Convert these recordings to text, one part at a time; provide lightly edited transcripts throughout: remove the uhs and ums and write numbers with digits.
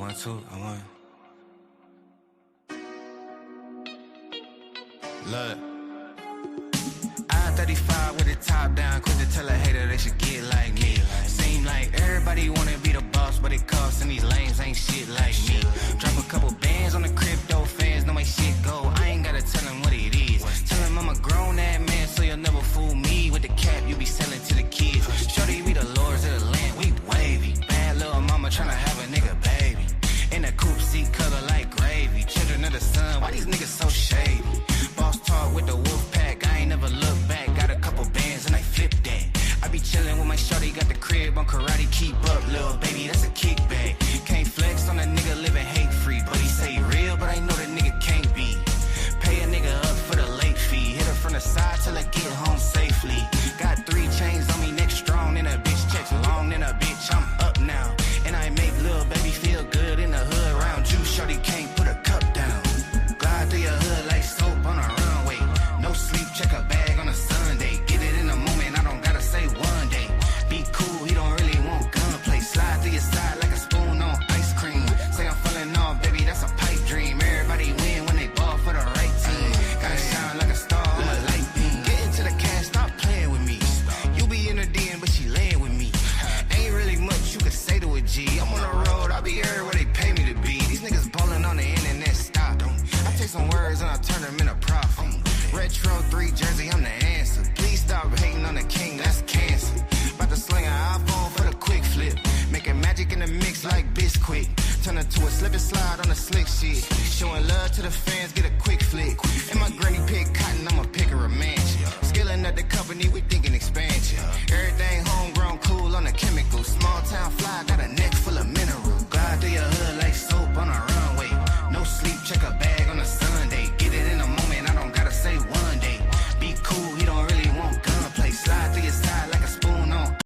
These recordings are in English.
want to. Look. I-35 with the top down, quick to tell a hater they should get like me. Seem like everybody wanna be the boss, but it costs and these lames ain't shit like me. Drop a couple bands on the crypto fans, know my shit go. I ain't gotta tell them what it is. Tell them I'm a grown ass man, so you'll never fool me with the cap you be selling to the kids. Shorty, we the lords of the land, we wavy. Bad little mama tryna have a nigga baby. In a coupe seat color like gravy. Children of the sun, why these niggas so shady? Boss talk with the wolf pack, I ain't never look back. Got a couple bands and I flip that. I be chillin' with my shorty, got the crib on karate. Keep up, little baby, that's a kickback. Can't flex on a nigga living hate free, but he say real, but I know that nigga can't be. Pay a nigga up for the late fee. Hit her from the side till I get home safely. Got 3 chains on me, neck strong, and a bitch checks long, and a bitch I'm up now. And I make little baby feel good in the hood. Round you, shorty can't put a cup down. Glide through your hood like soap on a runway. No sleep, check a bag on a Sunday. Get it in the moment, I don't gotta say one day. Be cool, he don't really want gunplay. Slide to your side like a spoon on ice cream. Say I'm falling off, baby, that's a pipe dream. Everybody win when they ball for the right team. Gotta shine like a star on a light beam. Get into the cash, stop playing with me. You be in the DM, but she laying with me. Ain't really much you could say to a G. I'm on the road, I'll be everywhere they pay me to be. These niggas ballin' on the internet, stop. I take some words and I turn them into profit. Retro 3 jersey, I'm the answer. Please stop hating on the king, that's cancer. About to sling an iPhone for the quick flip. Making magic in the mix like Bisquick. Turn it to a slip and slide on the slick shit. Showing love to the fans, get a quick flick. And my granny pick cotton, I'ma pick her a mansion. Skilling at the company, we thinking expansion. Everything homegrown, cool on the chemicals. Small town fly, got a neck full of minerals. Glide through your hood like soap on a runway. No sleep, check a bag on a Sunday. Get it in the moment, I don't gotta say one day. Be cool, he don't really want gunplay. Slide to your side like a spoon on.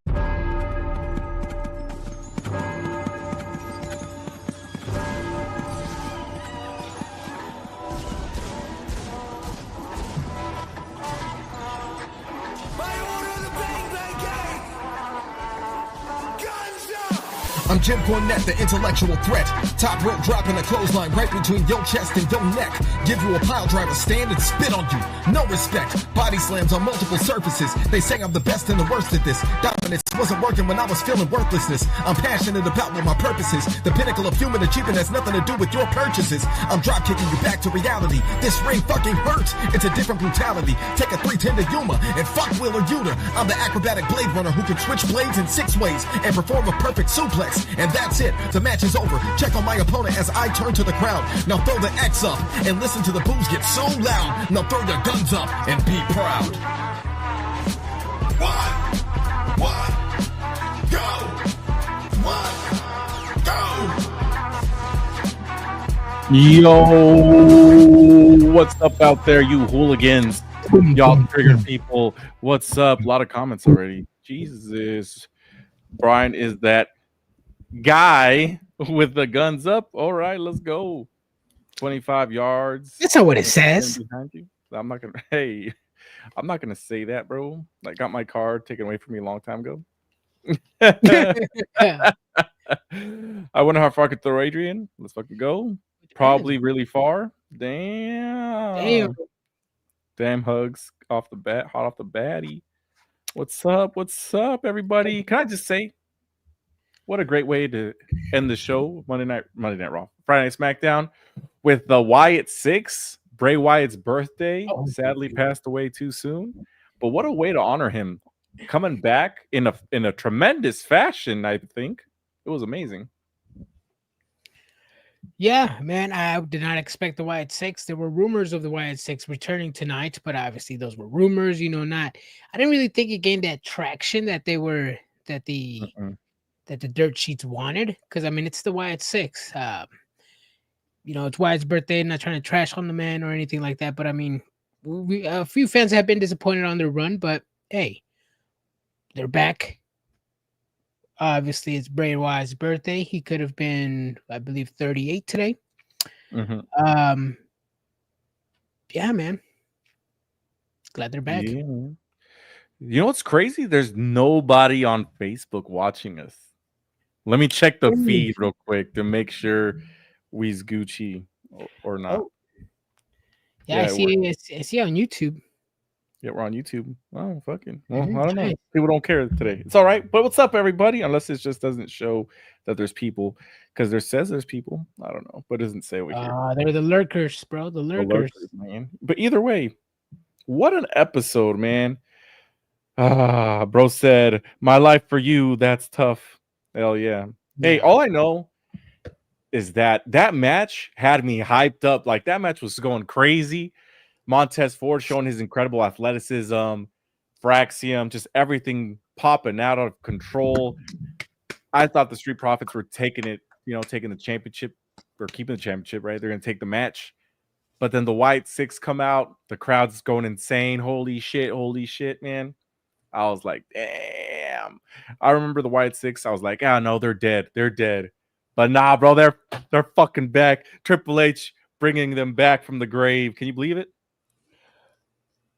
I'm Jim Cornette, the intellectual threat. Top rope dropping a clothesline right between your chest and your neck. Give you a pile driver, stand and spit on you. No respect. Body slams on multiple surfaces. They say I'm the best and the worst at this. Dominance wasn't working when I was feeling worthlessness. I'm passionate about what my purpose is. The pinnacle of human achievement has nothing to do with your purchases. I'm drop kicking you back to reality. This ring fucking hurts. It's a different brutality. Take a 310 to Yuma and fuck Wheeler Yuta. I'm the acrobatic blade runner who can switch blades in 6 ways and perform a perfect suplex. And that's it. The match is over. Check on my opponent as I turn to the crowd. Now throw the X up and listen to the boos get so loud. Now throw your guns up and be proud. One, go. One, go. Yo, what's up out there, you hooligans? Y'all triggered people. What's up? A lot of comments already. Jesus. Brian is that guy with the guns up. All right, let's go. 25 yards. That's not what it says. Behind you. I'm not gonna say that, bro. I got my car taken away from me a long time ago. I wonder how far I could throw Adrian. Let's fucking go. Probably really far. Damn hugs off the bat, hot off the batty. What's up? What's up, everybody? Can I just say, what a great way to end the show. Monday Night Raw, Friday Night SmackDown, with the Wyatt 6, Bray Wyatt's birthday. Sadly passed away too soon. But what a way to honor him. Coming back in a tremendous fashion, I think. It was amazing. Yeah, man, I did not expect the Wyatt 6. There were rumors of the Wyatt 6 returning tonight, but obviously those were rumors, I didn't really think it gained that traction that the dirt sheets wanted, because it's the Wyatt 6. It's Wyatt's birthday. I'm not trying to trash on the man or anything like that, but a few fans have been disappointed on their run, but hey, they're back. Obviously, it's Bray Wyatt's birthday. He could have been, I believe, 38 today. Mm-hmm. Yeah, man. Glad they're back. Yeah. You know what's crazy? There's nobody on Facebook watching us. Let me check the feed real quick to make sure we's Gucci or not. Oh. Yeah, I see on YouTube. Yeah, we're on YouTube. Oh, fucking. Well, Mhm, I don't know. nice. People don't care today. It's all right. But what's up, everybody? Unless it just doesn't show that there's people, because there says there's people. I don't know, but it doesn't say over here. They're the lurkers, bro. The The lurkers. lurkers, man. But either way, what an episode, man. Bro said, "My life for you, that's tough." Hell yeah. Hey, all I know is that match had me hyped up. Like, that match was going crazy. Montez Ford showing his incredible athleticism, Fraxiom, just everything popping out of control. I thought the Street Profits were taking it, taking the championship or keeping the championship, right? They're going to take the match. But then the White Six come out. The crowd's going insane. Holy shit, man. I was like, damn. I remember the White Six. I was like, no, they're dead. They're dead. But nah, bro, they're fucking back. Triple H bringing them back from the grave. Can you believe it?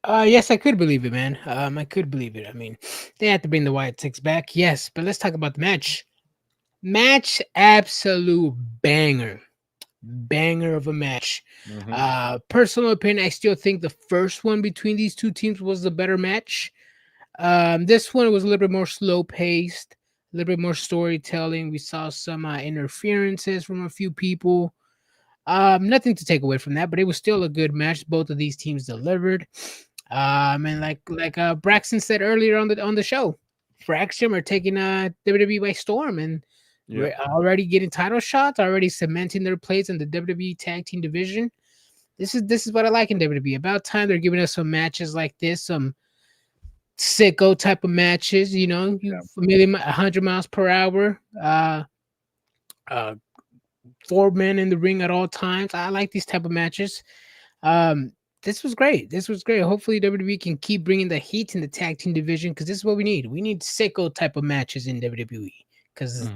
Yes, I could believe it, man. I could believe it. I mean, they had to bring the White Six back, yes. But let's talk about the match. Match, absolute banger of a match. Personal opinion, I still think the first one between these two teams was the better match. This one was a little bit more slow paced, a little bit more storytelling. We saw some interferences from a few people. Nothing to take away from that, but it was still a good match. Both of these teams delivered. And like Braxton said earlier on the show, Fraxiom are taking WWE by storm, and we're already getting title shots, already cementing their place in the WWE Tag Team division. This is what I like in WWE. About time they're giving us some matches like this, some sicko type of matches. 100 miles per hour. 4 men in the ring at all times. I like these type of matches. This was great. Hopefully WWE can keep bringing the heat in the tag team division, because this is what we need. We need sicko type of matches in WWE, because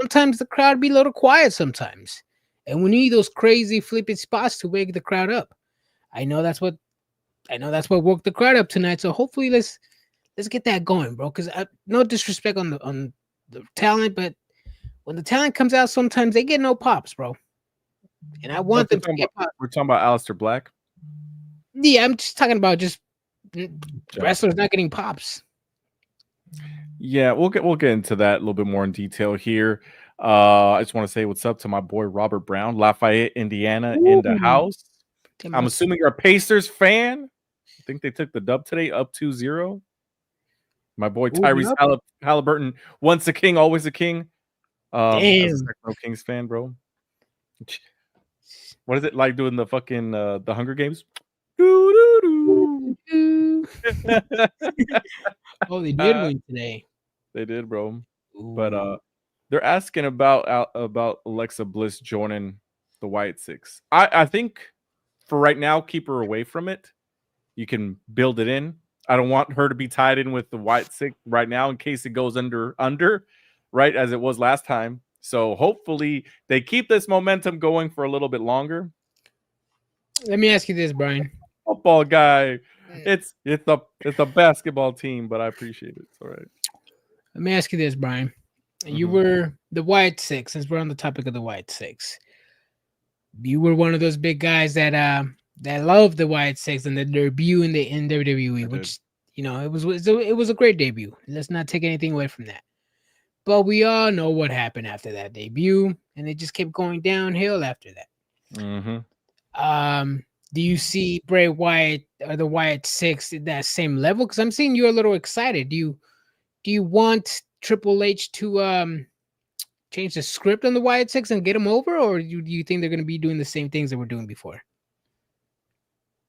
sometimes the crowd be a little quiet sometimes, and we need those crazy flipping spots to wake the crowd up. I know that's what woke the crowd up tonight. So hopefully let's get that going, bro. Because no disrespect on the talent, but when the talent comes out, sometimes they get no pops, bro. And I want them to get pops. We're talking about Aleister Black. Yeah, I'm just talking about just wrestlers not getting pops. Yeah, we'll get into that a little bit more in detail here. I just want to say what's up to my boy Robert Brown, Lafayette, Indiana, in the house. I'm assuming you're a Pacers fan. I think they took the dub today, up 2-0. My boy Tyrese Halliburton, once a king, always a king. As a Sacramento Kings fan, bro. What is it like doing the fucking the Hunger Games? Oh, they did win today. They did, bro. Ooh. But they're asking about Alexa Bliss joining the White Six. I think for right now, keep her away from it. You can build it in. I don't want her to be tied in with the White Six right now in case it goes under, right, as it was last time. So hopefully they keep this momentum going for a little bit longer. Let me ask you this, Brian. Football guy. It's a basketball team, but I appreciate it. It's all right. Let me ask you this, Brian. You were the White Six, since we're on the topic of the White Six. You were one of those big guys that loved the White Six and the debut in WWE, which it was a great debut. Let's not take anything away from that. But we all know what happened after that debut, and it just kept going downhill after that. Do you see Bray Wyatt or the Wyatt Six at that same level? Because I'm seeing you're a little excited. Do you want Triple H to change the script on the Wyatt Six and get them over, or do you think they're going to be doing the same things they were doing before?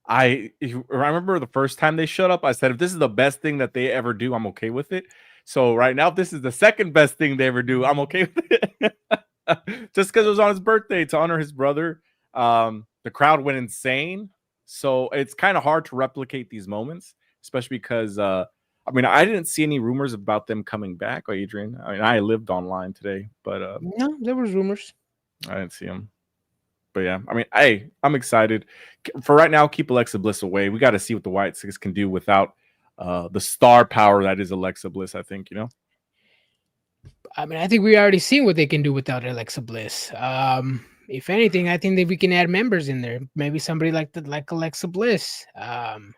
I remember the first time they showed up, I said, if this is the best thing that they ever do, I'm okay with it. So right now, if this is the second best thing they ever do, I'm okay with it. Just because it was on his birthday to honor his brother. The crowd went insane. So it's kind of hard to replicate these moments, especially because, I didn't see any rumors about them coming back, Adrian. I lived online today, but no, there was rumors. I didn't see them. But yeah, I'm excited. For right now, keep Alexa Bliss away. We got to see what the White Six can do without the star power that is Alexa Bliss, I think, I mean, I think we already seen what they can do without Alexa Bliss. If anything, I think that we can add members in there. Maybe somebody like Alexa Bliss. Like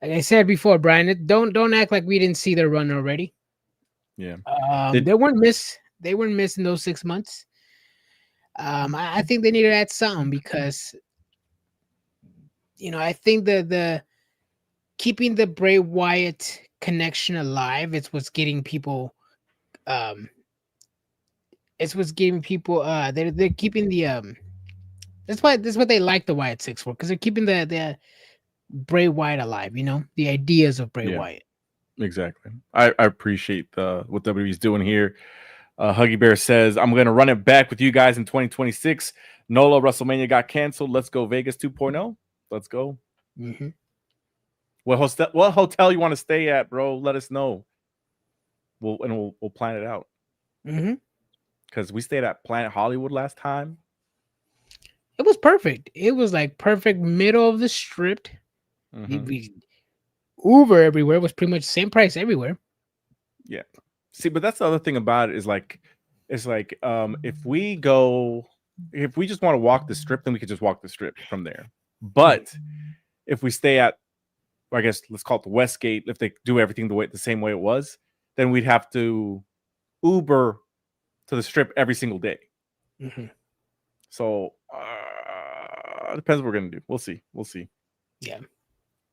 I said before, Brian, don't act like we didn't see their run already. Yeah. They weren't missed. They weren't missed in those 6 months. I think they need to add something because, I think the keeping the Bray Wyatt connection alive is what's getting people. It's what's giving people. They're keeping the. That's what they like the Wyatt Six for, because they're keeping the Bray Wyatt alive. The ideas of Bray Wyatt. Exactly. I appreciate what WWE's doing here. Huggy Bear says, I'm going to run it back with you guys in 2026. NOLA WrestleMania got canceled. Let's go Vegas 2.0. Let's go. Mm-hmm. What hotel you want to stay at, bro? Let us know. We'll plan it out. Mm-hmm. Because we stayed at Planet Hollywood last time. It was perfect. It was like perfect middle of the strip. Mm-hmm. Uber everywhere was pretty much the same price everywhere. Yeah. See, but that's the other thing about it is if we just want to walk the strip, then we could just walk the strip from there. But if we stay at, I guess let's call it the Westgate, if they do everything the same way it was, then we'd have to Uber to the strip every single day. Mm-hmm. So it depends what we're gonna do. We'll see. Yeah.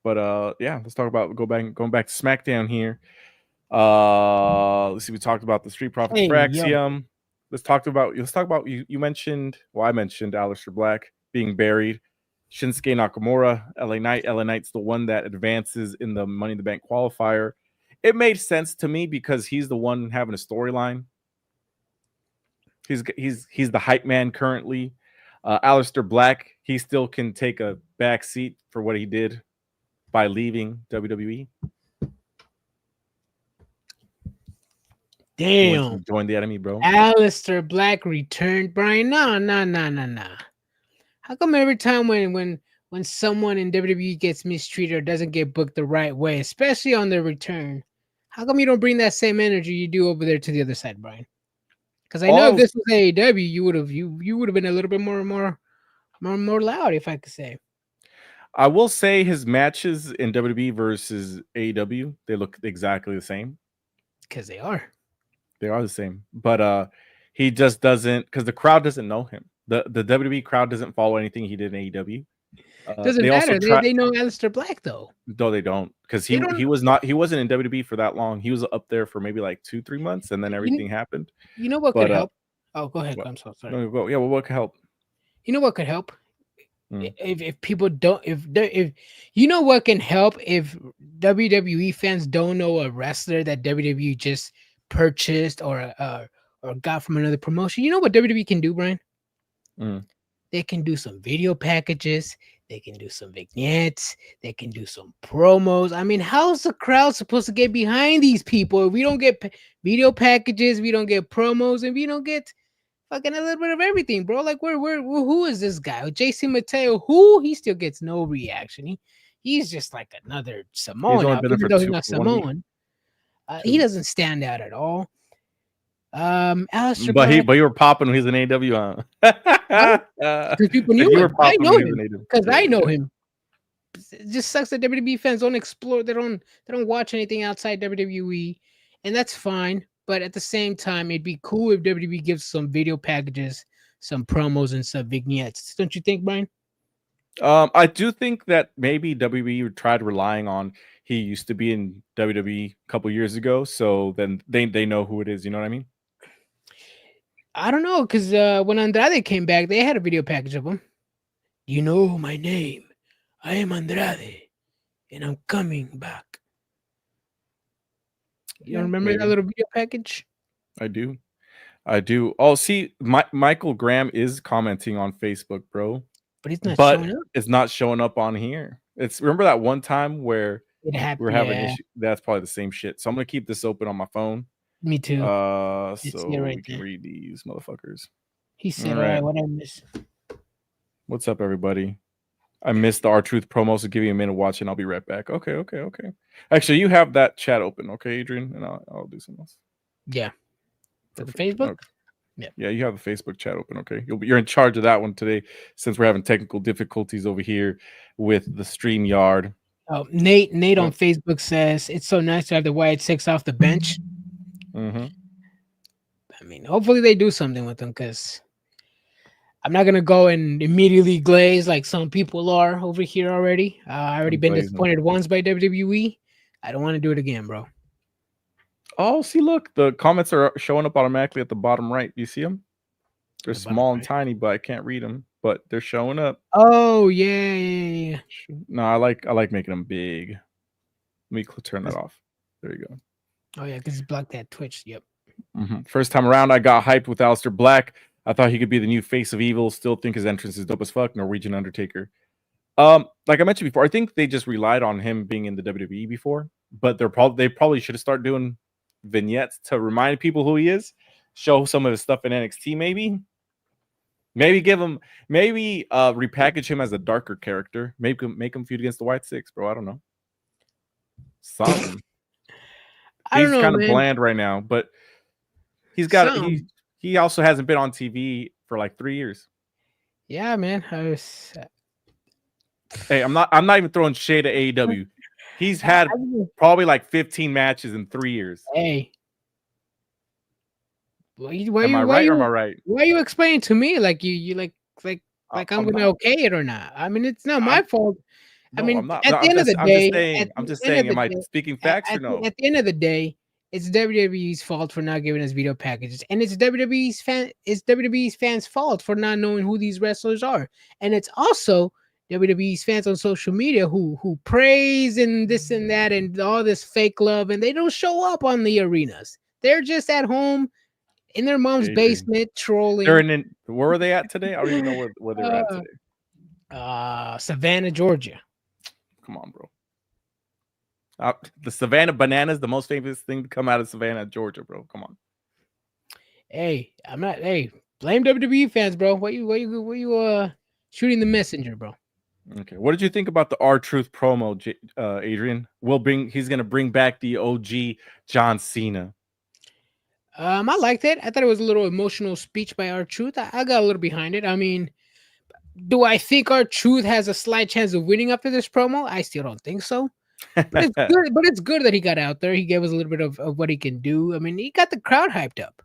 But let's talk about going back to SmackDown here. Let's see. We talked about the Street Profits Fraxiom. Let's talk about you mentioned. Well, I mentioned Aleister Black being buried. Shinsuke Nakamura, LA Knight. LA Knight's the one that advances in the Money in the Bank qualifier. It made sense to me because he's the one having a storyline. He's the hype man currently. Aleister Black, he still can take a back seat for what he did by leaving WWE. Damn. Join the enemy, bro. Aleister Black returned, Brian. Nah. How come every time when someone in WWE gets mistreated or doesn't get booked the right way, especially on their return, how come you don't bring that same energy you do over there to the other side, Brian? Because I know if this was AEW, you would have been a little bit more loud, if I could say. I will say his matches in WWE versus AEW, they look exactly the same. Because they are. They are the same. But he just doesn't, because the crowd doesn't know him. The WWE crowd doesn't follow anything he did in AEW. Doesn't matter. They know Aleister Black though. No, they don't, because he wasn't in WWE for that long. He was up there for maybe like 2-3 months, and then everything happened. You know what could help? Oh, go ahead. I'm so sorry. No, go. Yeah, well, what could help? You know what could help? If people don't, if you know what can help, if WWE fans don't know a wrestler that WWE just purchased or got from another promotion, you know what WWE can do, Brian? They can do some video packages. They can do some vignettes. They can do some promos. I mean, how's the crowd supposed to get behind these people if we don't get video packages, we don't get promos, and we don't get fucking a little bit of everything, bro? Like, who is this guy? JC Mateo, he still gets no reaction. He's just like another Samoan. Even though he's not Samoan, he doesn't stand out at all. Aleister Black, but you were popping when he's in AEW, because people knew him. I know him because I know him. It just sucks that WWE fans don't explore. They don't watch anything outside WWE, and that's fine. But at the same time, it'd be cool if WWE gives some video packages, some promos, and some vignettes. Don't you think, Brian? I do think that maybe WWE tried relying on he used to be in WWE a couple years ago, so then they know who it is. You know what I mean? I don't know, because when Andrade came back, they had a video package of him. You know my name. I am Andrade, and I'm coming back. You don't remember that little video package? I do. Oh, see, Michael Graham is commenting on Facebook, bro. But he's not showing up. It's not showing up on here. Remember that one time where we're having an issue? That's probably the same shit. So I'm gonna keep this open on my phone. Me too. So we can read these motherfuckers. He said, all right, what I miss. What's up, everybody? I missed the R-Truth promos, so give me a minute to watch, and I'll be right back. Okay. Actually, you have that chat open, okay, Adrian? And I'll do something else. Yeah. For the Facebook? Okay. Yeah, you have a Facebook chat open. Okay, you're in charge of that one today, since we're having technical difficulties over here with the StreamYard. Oh, Nate on Facebook says it's so nice to have the White Six off the bench. Mm-hmm. I mean, hopefully they do something with them, because I'm not gonna go and immediately glaze like some people are over here already. I already been disappointed once by WWE. I don't want to do it again, bro. Oh, see, look, the comments are showing up automatically at the bottom right. You see them? They're small and tiny, but I can't read them. But they're showing up. Oh yeah. No, I like making them big. Let me turn that off. There you go. Oh yeah, because it's blocked that Twitch. Yep. Mm-hmm. First time around, I got hyped with Aleister Black. I thought he could be the new face of evil. Still think his entrance is dope as fuck. Norwegian Undertaker. Like I mentioned before, I think they just relied on him being in the WWE before, but they probably should have started doing vignettes to remind people who he is. Show some of his stuff in NXT, maybe give him, repackage him as a darker character. Make him feud against the White Six, bro. I don't know. Something. He's kind of bland right now, but he's got he also hasn't been on TV for like 3 years. Yeah, man. Hey, I'm not even throwing shade at AEW. He's had probably like 15 matches in 3 years. Hey. Am I right or am I right? Why are you explaining to me like you like I'm gonna okay it or not? I mean, it's not my fault. No, I mean, I'm not. at the end of the day, I'm just saying, am I speaking facts or no? At the end of the day, it's WWE's fault for not giving us video packages, and it's WWE's fans' fault for not knowing who these wrestlers are, and it's also WWE's fans on social media who praise and this and that and all this fake love, and they don't show up on the arenas. They're just at home in their mom's basement trolling. Where are they at today? I don't even know where they're at today. Savannah, Georgia. Come on, bro. The Savannah Bananas, the most famous thing to come out of Savannah, Georgia, bro. Come on. Hey, blame WWE fans, bro. What you shooting the messenger, bro? Okay. What did you think about the R-Truth promo, Adrian? He's gonna bring back the OG John Cena. I liked it. I thought it was a little emotional speech by R-Truth. I got a little behind it. I mean, do I think R-Truth has a slight chance of winning after this promo? I still don't think so. But it's good. But it's good that he got out there. He gave us a little bit of what he can do. I mean, he got the crowd hyped up,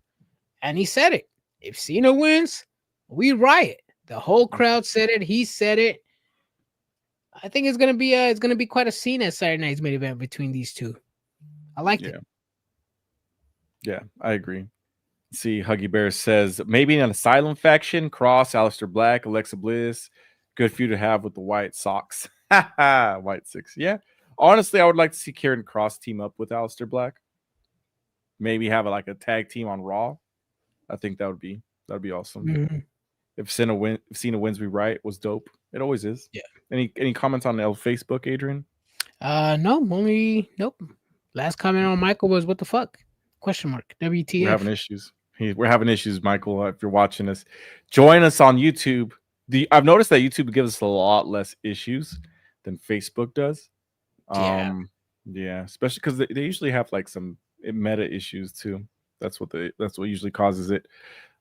and he said it. If Cena wins, we riot. The whole crowd said it. He said it. I think it's gonna be quite a scene at Saturday Night's main event between these two. I liked it. Yeah, I agree. See, Huggy Bear says maybe an Asylum faction, Cross, Aleister Black, Alexa Bliss. Good for you to have with the White Sox. White Six. Yeah. Honestly, I would like to see Kieran Cross team up with Aleister Black. Maybe have a tag team on Raw. I think that'd be awesome. Mm-hmm. If Cena wins, we riot was dope. It always is. Yeah. Any comments on Facebook, Adrian? No, nope. Last comment on Michael was what the fuck? Question mark. WTF. We're having issues. We're having issues, Michael. If you're watching us, join us on YouTube. I've noticed that YouTube gives us a lot less issues than Facebook does. Yeah, especially because they usually have some meta issues too. That's what usually causes it.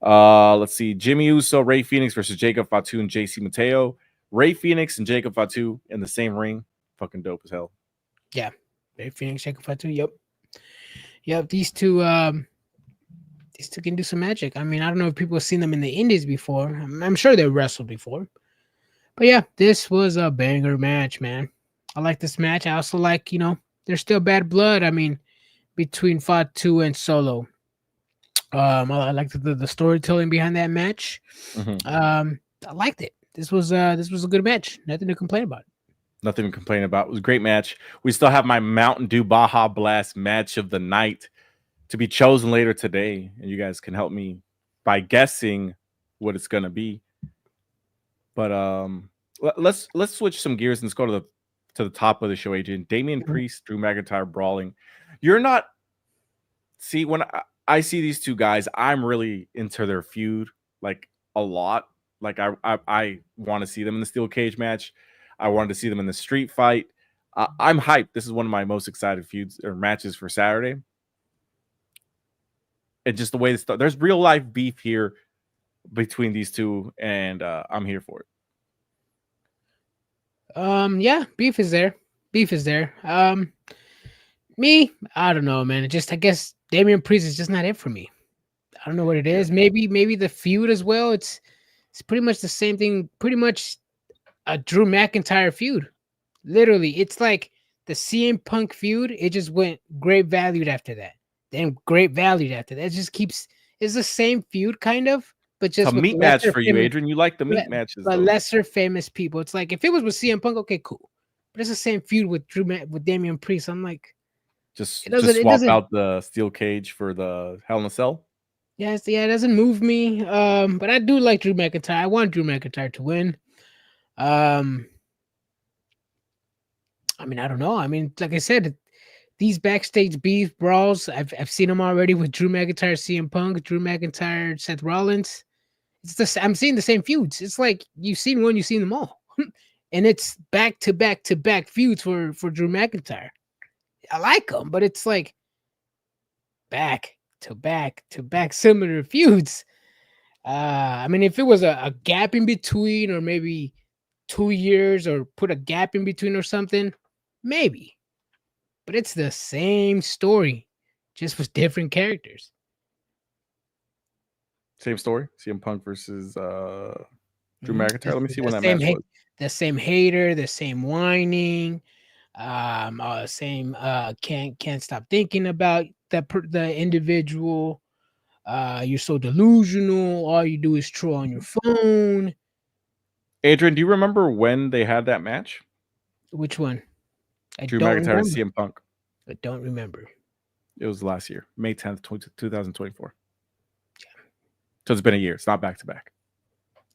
Let's see. Jimmy Uso, Ray Phoenix versus Jacob Fatu and JC Mateo. Ray Phoenix and Jacob Fatu in the same ring. Fucking dope as hell. Yeah. Ray Phoenix, Jacob Fatu. Yep. These two can do some magic. I mean, I don't know if people have seen them in the indies before. I'm sure they wrestled before. But yeah, this was a banger match, man. I like this match. I also like, there's still bad blood. I mean, between Fatu and Solo. I like the storytelling behind that match. Mm-hmm. I liked it. This was a good match. Nothing to complain about. Nothing to complain about. It was a great match. We still have my Mountain Dew Baja Blast match of the night to be chosen later today, and you guys can help me by guessing what it's gonna be. But let's switch some gears and let's go to the top of the show, Adrian. Damian Priest, Drew McIntyre brawling. You're not. See, when I see these two guys, I'm really into their feud a lot. I want to see them in the steel cage match. I wanted to see them in the street fight. I'm hyped. This is one of my most excited feuds or matches for Saturday. and just the way there's real life beef here between these two, and I'm here for it. Yeah, beef is there. Beef is there. Me, I don't know, man. I guess Damian Priest is just not it for me. I don't know what it is. Maybe the feud as well. It's pretty much the same thing. Pretty much a Drew McIntyre feud. Literally, it's like the CM Punk feud. It just went great valued after that. Then great valued after that. It just keeps. It's the same feud, kind of, but just a meat match for you, Adrian. You like the meat matches, but lesser famous people. It's like if it was with CM Punk, okay, cool. But it's the same feud with Damian Priest. I'm like, just swap out the steel cage for the Hell in a Cell. Yes, yeah, it doesn't move me. But I do like Drew McIntyre. I want Drew McIntyre to win. I mean, I don't know. I mean, like I said, these backstage beef brawls, I've seen them already with Drew McIntyre, CM Punk, Drew McIntyre, Seth Rollins. I'm seeing the same feuds. It's like you've seen one, you've seen them all, and it's back to back to back feuds for Drew McIntyre. I like them, but it's like back to back to back similar feuds. I mean, if it was a gap in between, or maybe 2 years, or put a gap in between or something, maybe. But it's the same story, just with different characters. Same story. CM Punk versus Drew McIntyre. Let me see when that match was. The same hater, the same whining, same can't stop thinking about the individual. You're so delusional. All you do is troll on your phone. Adrian, do you remember when they had that match? Which one? Drew McIntyre and CM Punk. I don't remember. It was last year, May 10th, 2024. Yeah. So it's been a year. It's not back to back.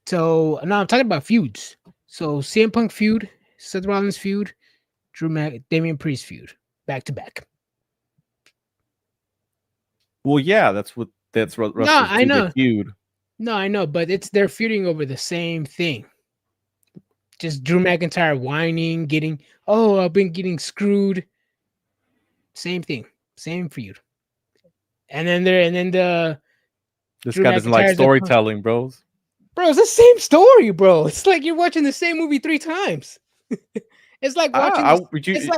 So now I'm talking about feuds. So CM Punk feud, Seth Rollins feud, Damian Priest feud, back to back. Well, yeah, that's what no, I know. Feud. No, I know, but they're feuding over the same thing. Just Drew McIntyre whining, I've been getting screwed. Same thing, same feud. And then this Drew guy doesn't like storytelling, bros. Bro, it's the same story, bro. It's like you're watching the same movie 3 times. It's like watching.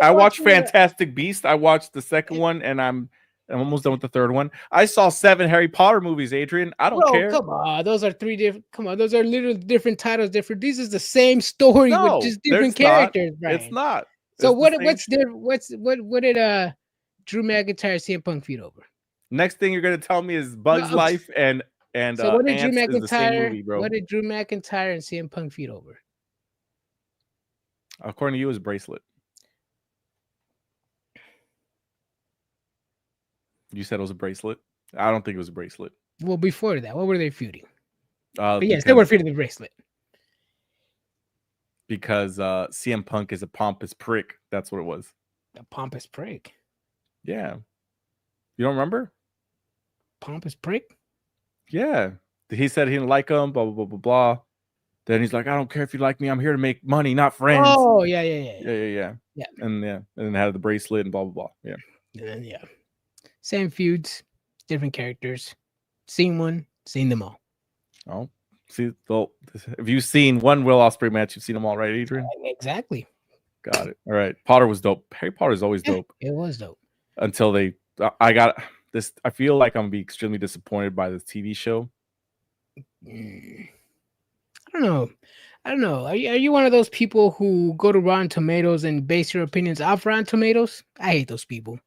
I watched Fantastic Beast. I watched the second one, and I'm almost done with the third one. I saw 7 Harry Potter movies, Adrian. I don't care. Come on, those are 3 different. Come on, those are literally different titles. Different. This is the same story with just different characters, right? It's not. So what did Drew McIntyre CM Punk feud over? Next thing you're gonna tell me is Bug's Life and so what did Drew McIntyre? Movie, bro. What did Drew McIntyre and CM Punk feud over? According to you, is bracelet. You said it was a bracelet. I don't think it was a bracelet. Well, before that, what were they feuding? But yes, they were feuding the bracelet. Because CM Punk is a pompous prick. That's what it was. A pompous prick? Yeah. You don't remember? Pompous prick? Yeah. He said he didn't like him, blah, blah, blah, blah, blah. Then he's like, I don't care if you like me. I'm here to make money, not friends. Oh, yeah. And then had the bracelet and blah, blah, blah. Yeah. And then, yeah. Same feuds, different characters. Seen one, seen them all. Oh, see, if you've seen one Will Ospreay match, you've seen them all, right, Adrian? Exactly. Got it. All right. Potter was dope. Harry Potter is always dope. It was dope. Until I got this. I feel like I'm gonna be extremely disappointed by this TV show. I don't know. Are you one of those people who go to Rotten Tomatoes and base your opinions off Rotten Tomatoes? I hate those people.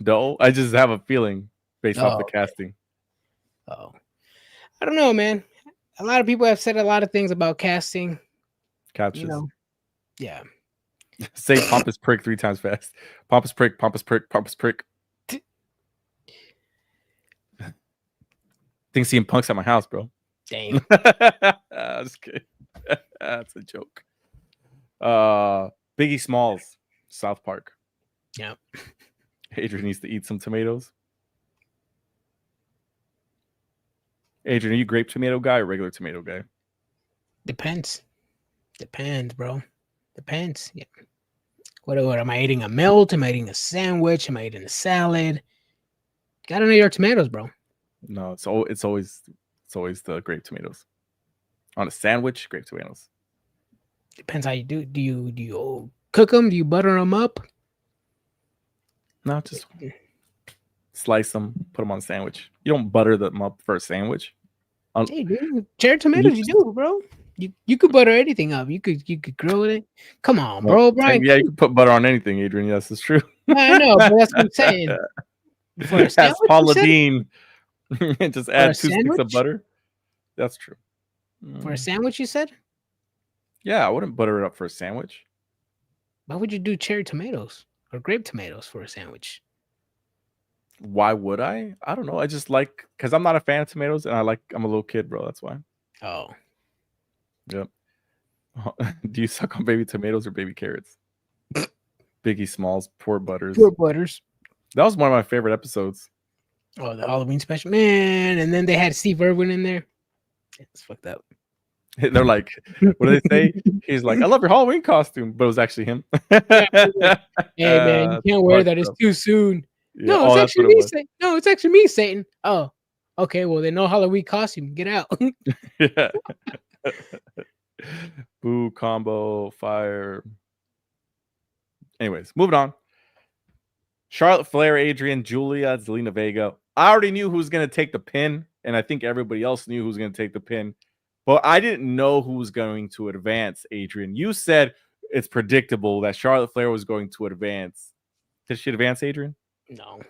No, I just have a feeling based off the casting. Oh, I don't know, man. A lot of people have said a lot of things about casting. Couches. Yeah. Say pompous prick 3 times fast. Pompous prick, pompous prick, pompous prick. Think CM Punk's at my house, bro. Damn. Just kidding. That's a joke. Biggie Smalls, South Park. Yeah. Adrian needs to eat some tomatoes. Adrian, are you grape tomato guy or regular tomato guy? Depends, bro. Depends. Yeah. What am I eating? A melt? Am I eating a sandwich? Am I eating a salad? Gotta know your tomatoes, bro. No, it's always the grape tomatoes. On a sandwich, grape tomatoes. Depends how you do. Do you cook them? Do you butter them up? No, just slice them, put them on a sandwich. You don't butter them up for a sandwich. Hey, dude, cherry tomatoes, you do, bro. You could butter anything up. You could grill it. Come on, bro, Brian. Yeah, you can put butter on anything, Adrian. Yes, it's true. I know, but that's what I'm saying. For a sandwich, Paula Dean. Just add 2 sticks of butter. That's true. For a sandwich, you said? Yeah, I wouldn't butter it up for a sandwich. Why would you do cherry tomatoes or grape tomatoes for a sandwich? Why would I? I don't know. I just like, because I'm not a fan of tomatoes, and I'm a little kid, bro. That's why. Oh. Yep. Do you suck on baby tomatoes or baby carrots? Biggie Smalls, poor Butters. Poor Butters. That was one of my favorite episodes. Oh, the Halloween special, man! And then they had Steve Irwin in there. It's fucked up. They're like, what do they say? He's like, I love your Halloween costume, but it was actually him. Hey man, you can't wear that. It's too soon. Yeah. No, it's actually me. No, it's actually me, Satan. Oh, okay. Well, then no Halloween costume. Get out. Yeah. Boo, combo, fire. Anyways, moving on. Charlotte Flair, Adrian, Julia, Zelina Vega. I already knew who was going to take the pin, and I think everybody else knew who was going to take the pin. But I didn't know who was going to advance, Adrian. You said it's predictable that Charlotte Flair was going to advance. Did she advance, Adrian? No.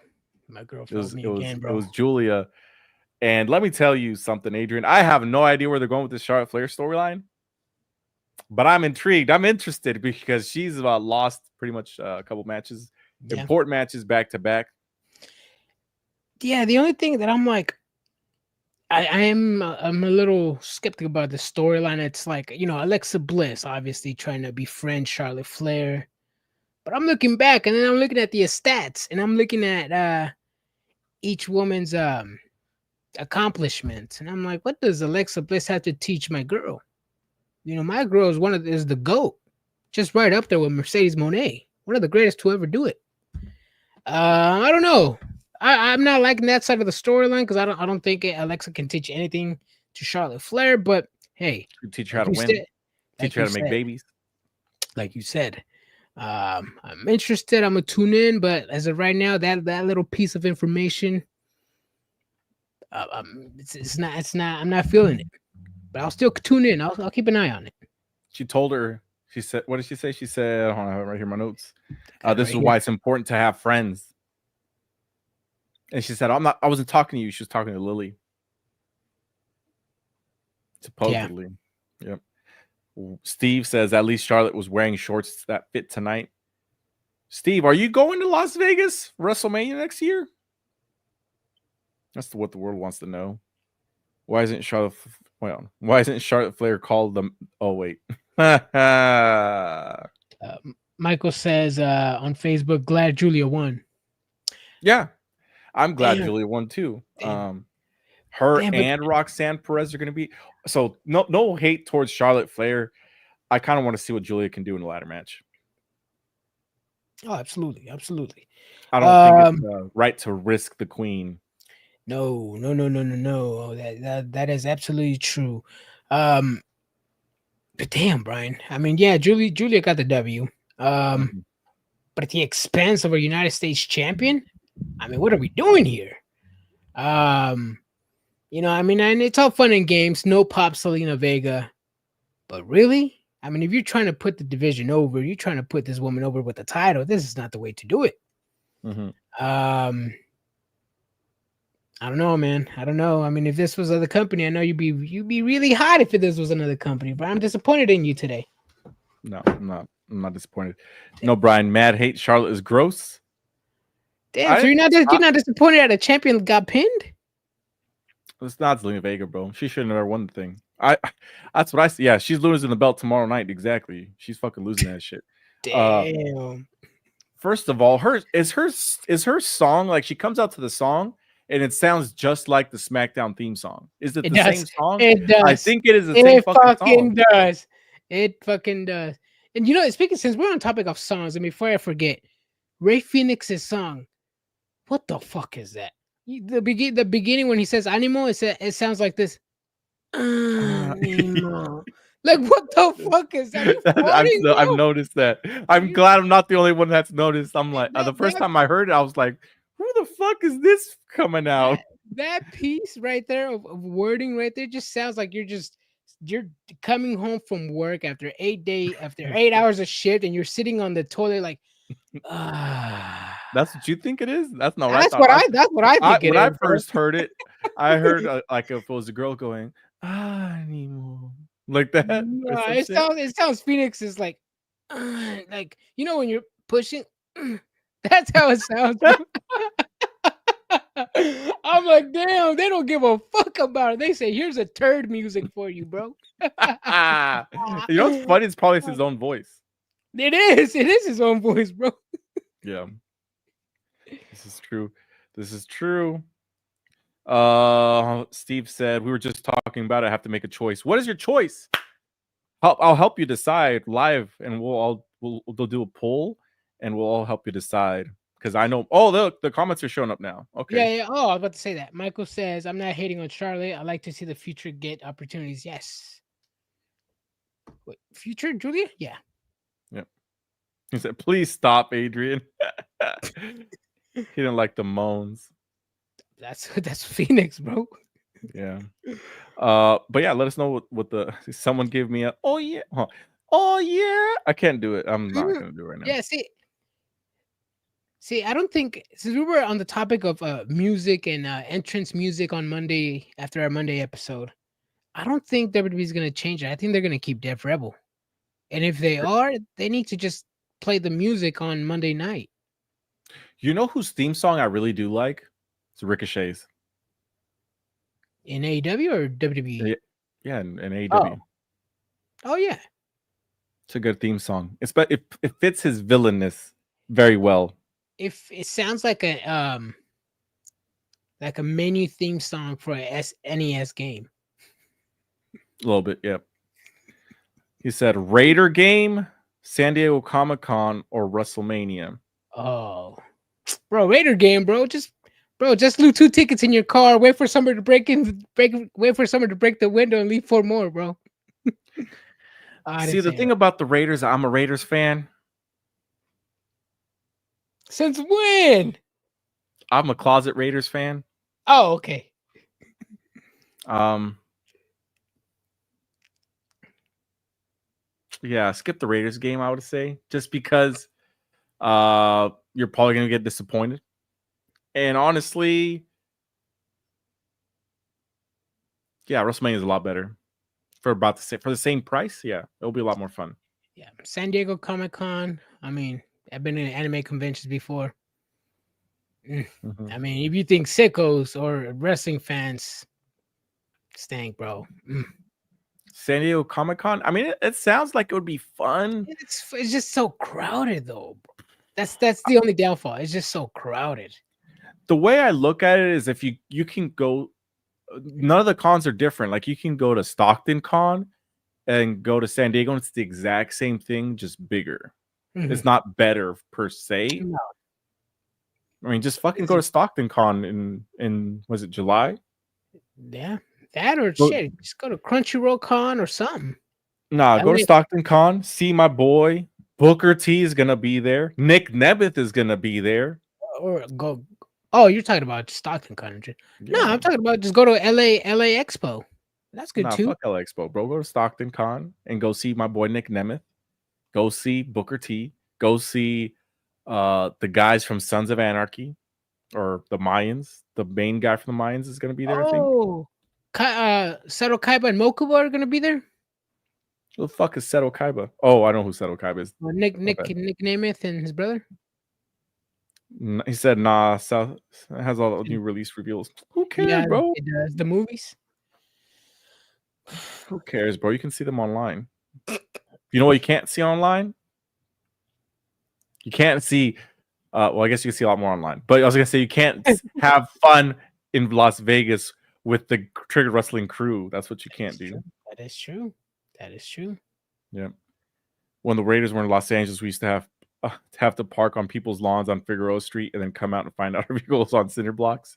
My girl failed me again, bro. It was Julia. And let me tell you something, Adrian. I have no idea where they're going with this Charlotte Flair storyline. But I'm intrigued. I'm interested because she's lost pretty much a couple matches. Yeah. Important matches back to back. Yeah, the only thing that I'm like, I'm a little skeptical about the storyline. It's like, Alexa Bliss obviously trying to befriend Charlotte Flair. But I'm looking back and then I'm looking at the stats and I'm looking at each woman's accomplishments. And I'm like, what does Alexa Bliss have to teach my girl? My girl is the GOAT. Just right up there with Mercedes Moné. One of the greatest to ever do it. I don't know. I'm not liking that side of the storyline because I don't think Alexa can teach anything to Charlotte Flair. But hey, teach her how to win. Teach her how to make babies. Like you said, I'm interested. I'm gonna tune in. But as of right now, that little piece of information, it's not. I'm not feeling it. But I'll still tune in. I'll keep an eye on it. She told her. She said, "What did she say?" She said, "I have it right here in my notes. This is why it's important to have friends." And she said, I wasn't talking to you. She was talking to Lily. Supposedly. Yeah. Yep. Steve says, at least Charlotte was wearing shorts that fit tonight. Steve, are you going to Las Vegas WrestleMania next year? That's what the world wants to know. Why isn't Charlotte Flair called them? Oh, wait. Michael says on Facebook, glad Julia won. Yeah. I'm glad Julia won too. And Roxanne Perez are going to be so no hate towards Charlotte Flair. I kind of want to see what Julia can do in the ladder match. Oh, absolutely. I don't think it's right to risk the queen. No. Oh, that is absolutely true. But damn, Brian. I mean, yeah, Julia got the W. But at the expense of a United States champion. I mean, what are we doing here? And it's all fun and games. No pop Zelina Vega. But really? I mean, if you're trying to put the division over, you're trying to put this woman over with the title, this is not the way to do it. Mm-hmm. I don't know, man. I don't know. I mean, if this was other company, I know you'd be really hot if this was another company, but I'm disappointed in you today. No, I'm not disappointed. No, Brian, mad hate Charlotte is gross. Damn, so you're not disappointed that a champion got pinned? It's not Zelina Vega, bro. She shouldn't have won the thing. That's what I see. Yeah, she's losing the belt tomorrow night. Exactly. She's fucking losing that shit. Damn. First of all, her song, like she comes out to the song and it sounds just like the SmackDown theme song. Is it the same song? It does. I think it is the same fucking song. Does. It fucking does. And speaking, since we're on topic of songs, and before I forget, Ray Phoenix's song. What the fuck is that? The beginning when he says "animo," it sounds like this. Animo. Like what the fuck is that? Are you farting, bro? I've noticed that. I'm glad I'm not the only one that's noticed. I'm like, the first time I heard it, I was like, who the fuck is this coming out? That piece right there of wording right there just sounds like you're coming home from work after 8 hours of shift, and you're sitting on the toilet like, That's what you think it is? That's not that's right. That's what I think. When I first heard it, I heard like if it was a girl going anymore like that. No, it sounds Phoenix is like you know when you're pushing. That's how it sounds. I'm like, damn, they don't give a fuck about it. They say, here's a turd music for you, bro. You know what's funny? It's probably his own voice. It is his own voice, bro. Yeah. This is true. Steve said, we were just talking about it. I have to make a choice. What is your choice? I'll help you decide live, and we'll do a poll, and we'll all help you decide. Because I know, look, the comments are showing up now. Okay. Yeah. Oh, I was about to say that. Michael says, I'm not hating on Charlotte. I like to see the future get opportunities. Yes. Wait, future, Julia? Yeah. Yep. He said, please stop, Adrian. He didn't like the moans. That's Phoenix, bro. Yeah. But yeah, let us know what someone give me a oh yeah. Huh. Oh yeah. I can't do it. I'm not gonna do it right now. Yeah, See, I don't think, since we were on the topic of music and entrance music on Monday after our Monday episode, I don't think WWE is going to change it. I think they're going to keep Def Rebel. And if they are, they need to just play the music on Monday night. You know whose theme song I really do like? It's Ricochet's. In AEW or WWE? Yeah, in AEW. Oh, yeah. It's a good theme song. It fits his villainous very well. If it sounds like a menu theme song for a NES game. A little bit, yep. He said Raider game, San Diego Comic-Con, or WrestleMania. Oh, bro, Raider game, bro. Just leave 2 tickets in your car. Wait for somebody to wait for someone to break the window and leave 4 more, bro. See, the thing about the Raiders, I'm a Raiders fan. Since when? I'm a closet Raiders fan. Oh, okay. Yeah, skip the Raiders game, I would say, just because you're probably gonna get disappointed. And honestly, yeah, WrestleMania is a lot better for the same price. Yeah, it'll be a lot more fun. Yeah, San Diego Comic-Con. I mean, I've been in anime conventions before. Mm-hmm. I mean, if you think sickos or wrestling fans stink, bro. San Diego Comic-Con. I mean, it sounds like it would be fun. It's just so crowded, though. That's the only downfall. It's just so crowded. The way I look at it is, if you can go, none of the cons are different. Like, you can go to Stockton Con and go to San Diego, and it's the exact same thing, just bigger. Mm-hmm. It's not better per se. No. I mean, just fucking go to Stockton Con in was it July? Yeah, that or shit. Just go to Crunchyroll Con or something. Nah, go to Stockton Con. See my boy Booker T is gonna be there. Nick Nemeth is gonna be there. Or go. Oh, you're talking about Stockton Con. Yeah. No, I'm talking about just go to LA Expo. That's good too. Fuck LA Expo, bro. Go to Stockton Con and go see my boy Nick Nemeth. Go see Booker T. Go see the guys from Sons of Anarchy or the Mayans. The main guy from the Mayans is going to be there, I think. Seto Kaiba and Mokuba are going to be there? Who the fuck is Seto Kaiba? Oh, I know who Seto Kaiba is. Nick Nemeth and his brother? He said, nah, South has all the new release reveals. Who cares, bro? It does. The movies? Who cares, bro? You can see them online. You know what you can't see online? You can't see, well, I guess you can see a lot more online. But I was going to say, you can't have fun in Las Vegas with the Trigger Wrestling crew. That's what you can't do. That is true. Yeah. When the Raiders were in Los Angeles, we used to have have to park on people's lawns on Figueroa Street and then come out and find out our vehicles on cinder blocks.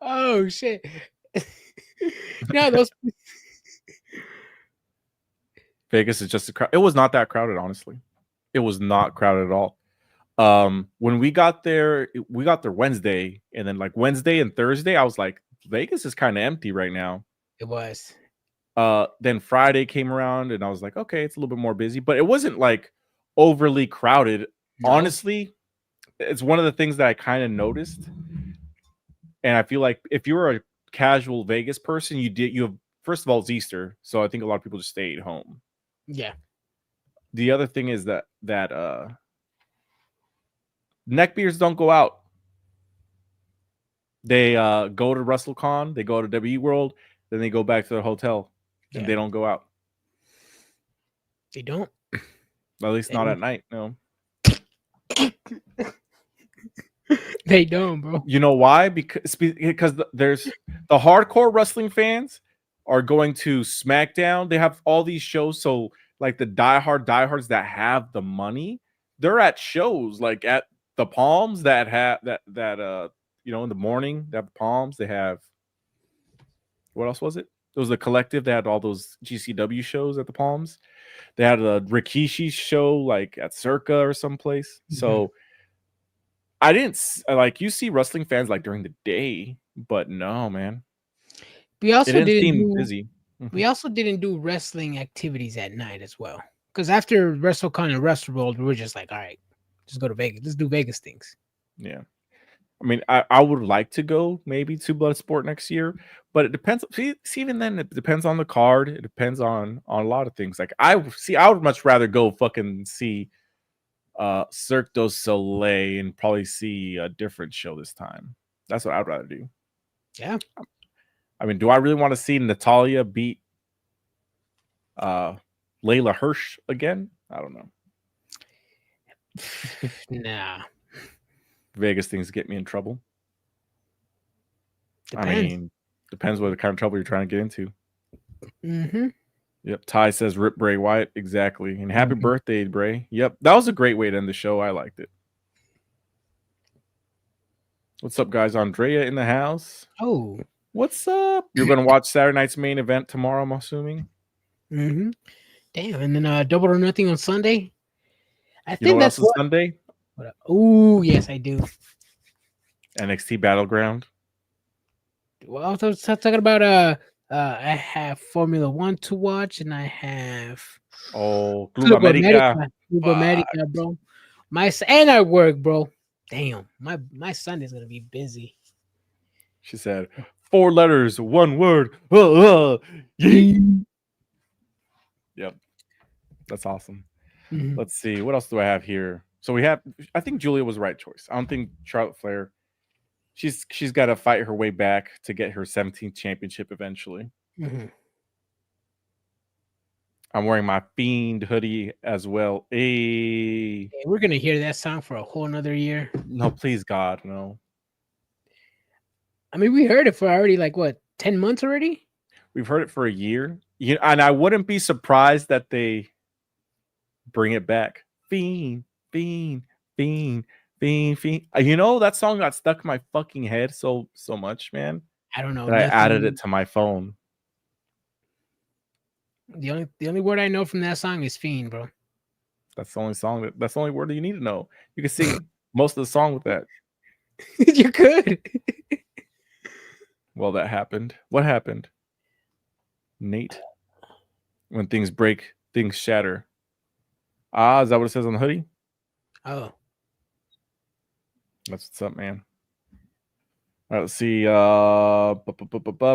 Oh shit! No, those. Vegas is just a crowd. It was not that crowded, honestly. It was not crowded at all. When we got there Wednesday, and then like Wednesday and Thursday, I was like, Vegas is kind of empty right now. It was. Then Friday came around, and I was like, okay, it's a little bit more busy, but it wasn't like overly crowded. No. Honestly, it's one of the things that I kind of noticed, and I feel like if you were a casual Vegas person, you have, first of all, it's Easter, so I think a lot of people just stayed home. Yeah. The other thing is that neckbeards don't go out. They go to WrestleCon, they go to WWE World, then they go back to their hotel, and they don't go out. They don't. At least not at night. No. They don't, bro. You know why? Because there's the hardcore wrestling fans are going to SmackDown. They have all these shows, so like the diehards that have the money, they're at shows like at the Palms that have that in the morning they have the Palms. They have, what else was it? It was the Collective. They had all those GCW shows at the Palms. They had a Rikishi's show like at Circa or someplace. Mm-hmm. So I didn't like, you see wrestling fans like during the day, but no, man. We also didn't seem busy. We also didn't do wrestling activities at night as well. Because after WrestleCon and WrestleWorld, we were just like, all right, just go to Vegas. Let's do Vegas things. Yeah. I mean, I would like to go maybe to Bloodsport next year, but it depends. See, even then, it depends on the card. It depends on a lot of things. Like I would much rather go fucking see Cirque du Soleil and probably see a different show this time. That's what I'd rather do. Yeah. I mean, do I really want to see Natalya beat Layla Hirsch again? I don't know. Nah. Vegas things get me in trouble. Depends. I mean, depends what kind of trouble you're trying to get into. Mm-hmm. Yep. Ty says rip Bray Wyatt. Exactly. And happy birthday, Bray. Yep. That was a great way to end the show. I liked it. What's up, guys? Andrea in the house. Oh. What's up? You're going to watch Saturday night's main event tomorrow, I'm assuming? Mm-hmm. Damn. And then Double or Nothing on Sunday? I think that's Sunday. Oh, yes, I do. NXT Battleground. Well, I was talking about I have Formula One to watch, and I have Club America. Club America, bro. And I work, bro. Damn, my Sunday's gonna be busy. She said 4 letters, 1 word. Yeah. Yep, that's awesome. Mm-hmm. Let's see, what else do I have here? So I think Julia was the right choice. I don't think Charlotte Flair. She's got to fight her way back to get her 17th championship eventually. Mm-hmm. I'm wearing my Fiend hoodie as well. Hey, we're gonna hear that song for a whole another year. No, please, God, no. I mean, we heard it for already 10 months already. We've heard it for a year. And I wouldn't be surprised that they bring it back. Fiend, Fiend, Fiend. Fiend. That song got stuck in my fucking head so much, man. I don't know. That I added it to my phone. The only word I know from that song is Fiend, bro. That's the only that's the only word that you need to know. You can sing most of the song with that. You could. Well, that happened. What happened? Nate. When things break, things shatter. Is that what it says on the hoodie? Oh. That's what's up, man. All right, let's see.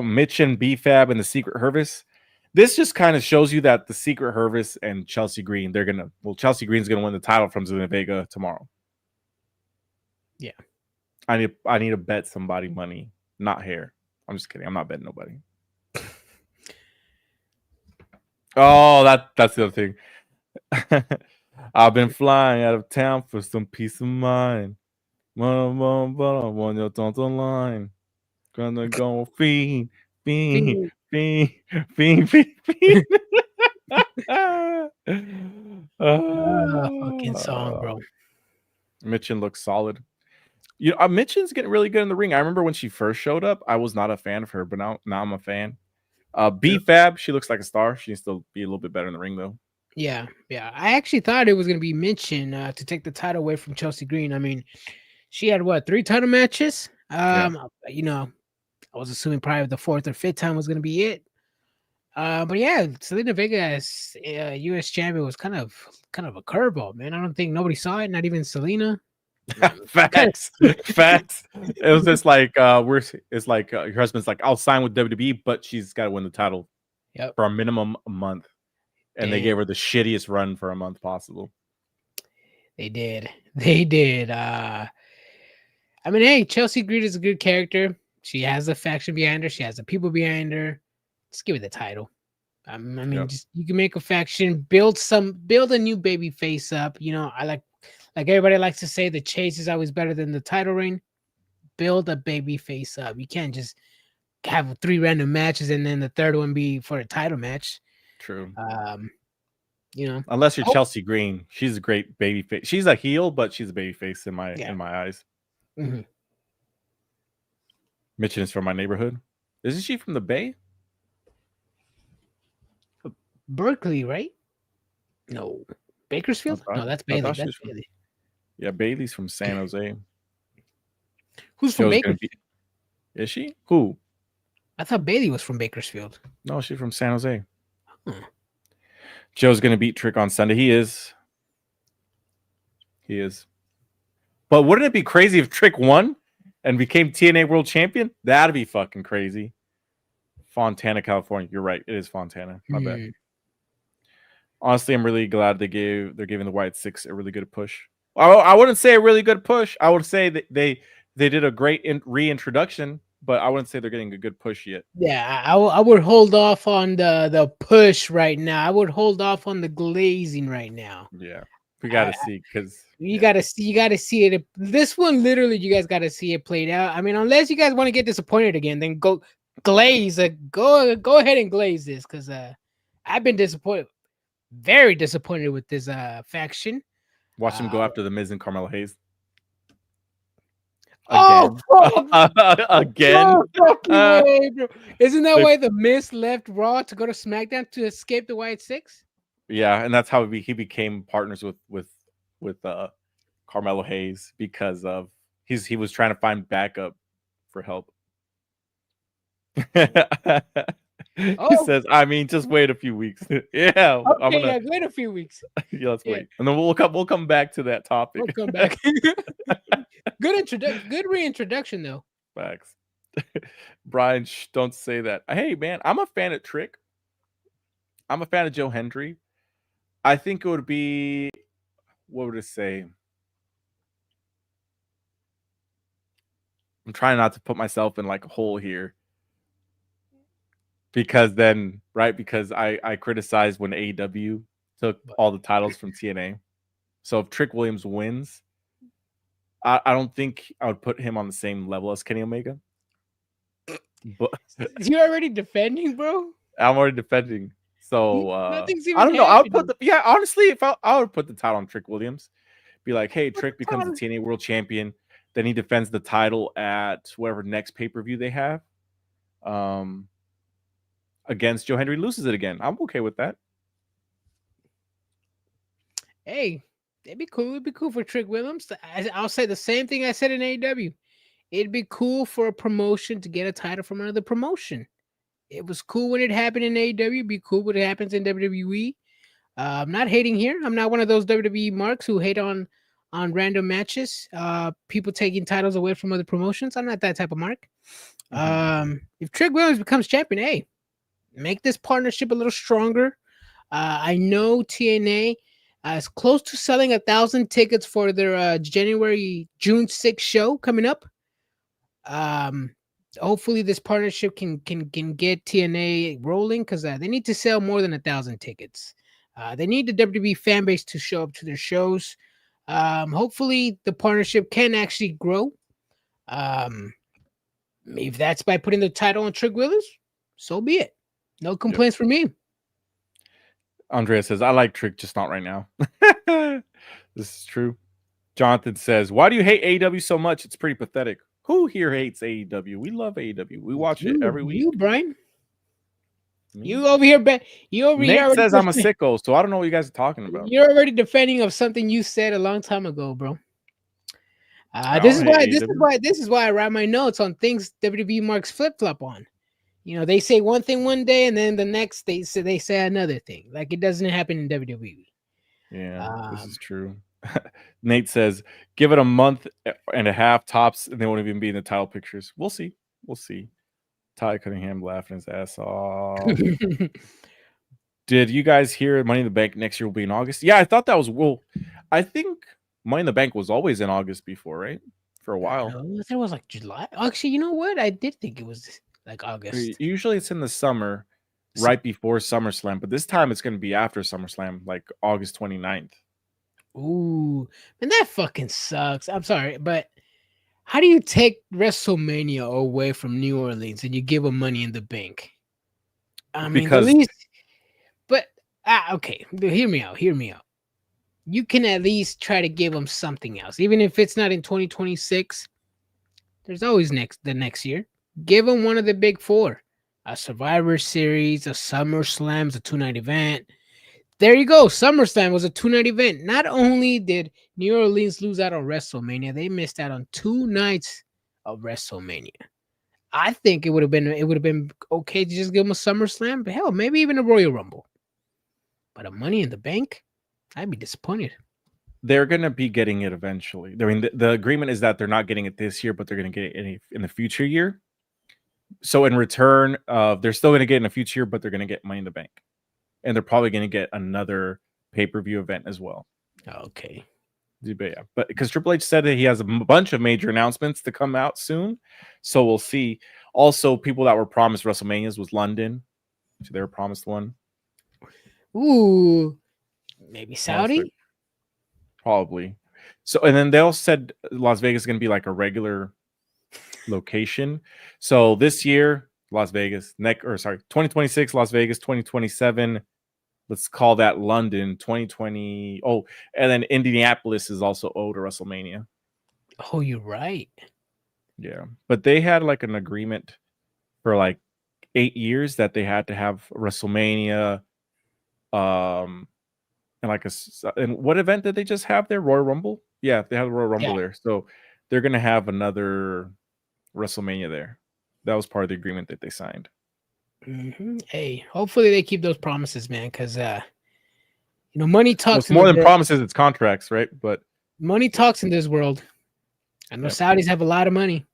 Mitch and B-Fab and the Secret Hervis. This just kind of shows you that the Secret Hervis and Chelsea Green, Chelsea Green's gonna win the title from Zelina Vega tomorrow. Yeah. I need to bet somebody money, not hair. I'm just kidding. I'm not betting nobody. Oh, that's the other thing. I've been flying out of town for some peace of mind. On your tonton line. Gonna go fiend. Good song, bro. Mitchin looks solid. You know, Mitchin's getting really good in the ring. I remember when she first showed up, I was not a fan of her, but now I'm a fan. B-Fab, she looks like a star. She needs to be a little bit better in the ring, though. Yeah. I actually thought it was going to be Minchin to take the title away from Chelsea Green. I mean, she had 3 title matches. You know, I was assuming probably the 4th or 5th time was going to be it. But yeah, Selena Vega as U.S. champion was kind of a curveball, man. I don't think nobody saw it, not even Selena. Facts. It was just like it's like your husband's like, I'll sign with WWE, but she's got to win the title for a minimum a month, and they gave her the shittiest run for a month possible. They did. I mean, hey, Chelsea Green is a good character. She has the faction behind her. She has the people behind her. Just give her the title. I mean, just you can make a faction, build a new baby face up. You know, I like everybody likes to say, the chase is always better than the title reign. Build a baby face up. You can't just have 3 random matches and then the third one be for a title match. True. You know, unless you're Chelsea Green, she's a great baby face. She's a heel, but she's a baby face in my eyes. Mm-hmm. Mitchin is from my neighborhood. Isn't she from the Bay? Berkeley, right? No. Bakersfield? No, that's Bailey. That's Bailey. Yeah, Bailey's from San Jose. Who's from Bakersfield? Is she? Who? I thought Bailey was from Bakersfield. No, she's from San Jose. Joe's going to beat Trick on Sunday. He is. But wouldn't it be crazy if Trick won and became TNA World Champion? That'd be fucking crazy. Fontana, California. You're right. It is Fontana. My bad. Honestly, I'm really glad they're giving the White Six a really good push. I wouldn't say a really good push. I would say that they did a great reintroduction, but I wouldn't say they're getting a good push yet. Yeah, I would hold off on the push right now. I would hold off on the glazing right now. Yeah, we got to see, because you got to see it. This one, literally, you guys got to see it played out. I mean, unless you guys want to get disappointed again, then go glaze. Go ahead and glaze this, because I've been disappointed. Very disappointed with this faction. Watch him go after the Miz and Carmelo Hayes. Again. Again. Isn't that why the Miz left Raw to go to SmackDown to escape the White Six? Yeah, and that's how he became partners with Carmelo Hayes, because of he was trying to find backup for help. He says, I mean, just wait a few weeks. Yeah. Okay, wait a few weeks. Yeah, let's wait. And then we'll come back to that topic. We'll come back. Good reintroduction, though. Facts. Brian, don't say that. Hey, man, I'm a fan of Trick. I'm a fan of Joe Hendry. I think it would be, what would it say? I'm trying not to put myself in like a hole here. Because I criticized when AEW took all the titles from TNA. So if Trick Williams wins, I don't think I would put him on the same level as Kenny Omega. But you're already defending, bro? I'm already defending. So I don't know. I would put honestly, if I would put the title on Trick Williams. Be like, hey, Trick becomes the TNA World Champion. Then he defends the title at whatever next pay-per-view they have. Against Joe Hendry, loses it again. I'm okay with that. Hey, it'd be cool. It'd be cool for Trick Williams. I'll say the same thing I said in AEW. It'd be cool for a promotion to get a title from another promotion. It was cool when it happened in AEW. It'd be cool when it happens in WWE. I'm not hating here. I'm not one of those WWE marks who hate on random matches. People taking titles away from other promotions. I'm not that type of mark. If Trick Williams becomes champion, hey, make this partnership a little stronger. I know TNA is close to selling 1,000 tickets for their June 6th show coming up. Hopefully this partnership can get TNA rolling, because they need to sell more than 1,000 tickets. They need the WWE fan base to show up to their shows. Hopefully the partnership can actually grow. If that's by putting the title on Trick Williams, so be it. No complaints from me. Andrea says, I like Trick, just not right now. This is true. Jonathan says, "Why do you hate AEW so much? It's pretty pathetic." Who here hates AEW? We love AEW. We watch it every week. You, Brian. Me? You over here, Nate says I'm a sicko, so I don't know what you guys are talking about. You're already defending of something you said a long time ago, bro. This is why I write my notes on things WWE marks flip flop on. You know, they say one thing one day, and then the next they say another thing. Like it doesn't happen in WWE. Yeah, this is true. Nate says, "Give it a month and a half tops, and they won't even be in the title pictures." We'll see. We'll see. Ty Cunningham laughing his ass off. Did you guys hear Money in the Bank next year will be in August? Yeah, I thought that was I think Money in the Bank was always in August before, right? For a while. No, it was like July. Actually, you know what? I did think it was like August. Usually it's in the summer, right before SummerSlam, but this time it's going to be after SummerSlam, like August 29th. Ooh, and that fucking sucks. I'm sorry, but how do you take WrestleMania away from New Orleans and you give them Money in the Bank? I mean, at least, but okay, hear me out. You can at least try to give them something else, even if it's not in 2026. There's always the next year. Give them one of the big four: a Survivor Series, a SummerSlam, a 2-night event. There you go. SummerSlam was a 2-night event. Not only did New Orleans lose out on WrestleMania, they missed out on 2 nights of WrestleMania. I think it would have been okay to just give them a SummerSlam, but hell, maybe even a Royal Rumble. But a Money in the Bank, I'd be disappointed. They're going to be getting it eventually. I mean, the agreement is that they're not getting it this year, but they're going to get it in the future year. So in return, they're still going to get in the future year, but they're going to get Money in the Bank. And they're probably going to get another pay-per-view event as well. Okay. But because Triple H said that he has a bunch of major announcements to come out soon. So we'll see. Also, people that were promised WrestleManias was London. So they were promised one. Ooh. Maybe Saudi? Probably. So, and then they also said Las Vegas is going to be like a regular location. So this year, Las Vegas, 2026, Las Vegas, 2027. Let's call that London 2020. Oh, and then Indianapolis is also owed to WrestleMania. Oh, you're right. Yeah, but they had like an agreement for like 8 years that they had to have WrestleMania. And and what event did they just have there? Royal Rumble? Yeah, they had the Royal Rumble there. So they're gonna have another WrestleMania there. That was part of the agreement that they signed. Mm-hmm. Hey, hopefully they keep those promises, man, because money talks. It's more than promises; it's contracts, right? But money talks in this world. I know Saudis have a lot of money.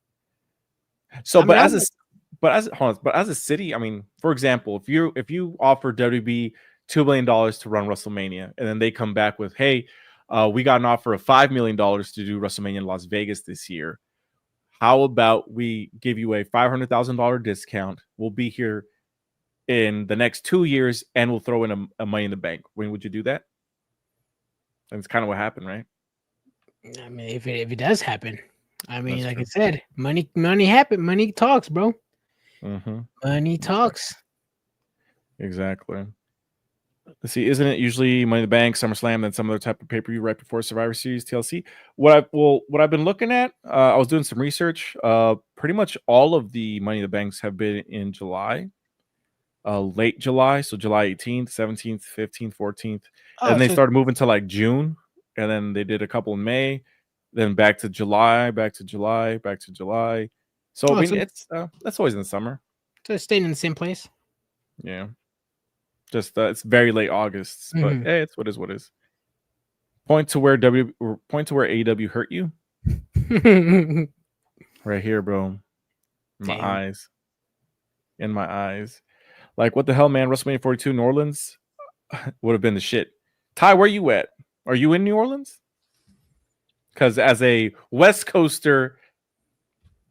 So, as a city, I mean, for example, if you offer WB $2 million to run WrestleMania, and then they come back with, "Hey, we got an offer of $5 million to do WrestleMania in Las Vegas this year. How about we give you a $500,000 discount? We'll be here in the next 2 years, and we'll throw in a Money in the Bank." When would you do that? And it's kind of what happened, right? I mean, if it does happen, I mean, that's like true. I said, money happen. Money talks, bro. Mm-hmm. Money talks. Exactly. Let's see. Isn't it usually Money in the Bank, SummerSlam, then some other type of pay-per-view right before Survivor Series, TLC? What I've been looking at, I was doing some research. Pretty much all of the Money in the Banks have been in July, late July, so July 18th, 17th, 15th, 14th, and they started moving to like June, and then they did a couple in May, then back to July, back to July, back to July. So I mean, that's always in the summer. So it's staying in the same place. Yeah. Just it's very late August, but hey, it's what is. Point to where AEW hurt you. Right here, bro. In my eyes. Like, what the hell, man? WrestleMania 42 New Orleans would have been the shit. Ty, where you at? Are you in New Orleans? Because as a West Coaster,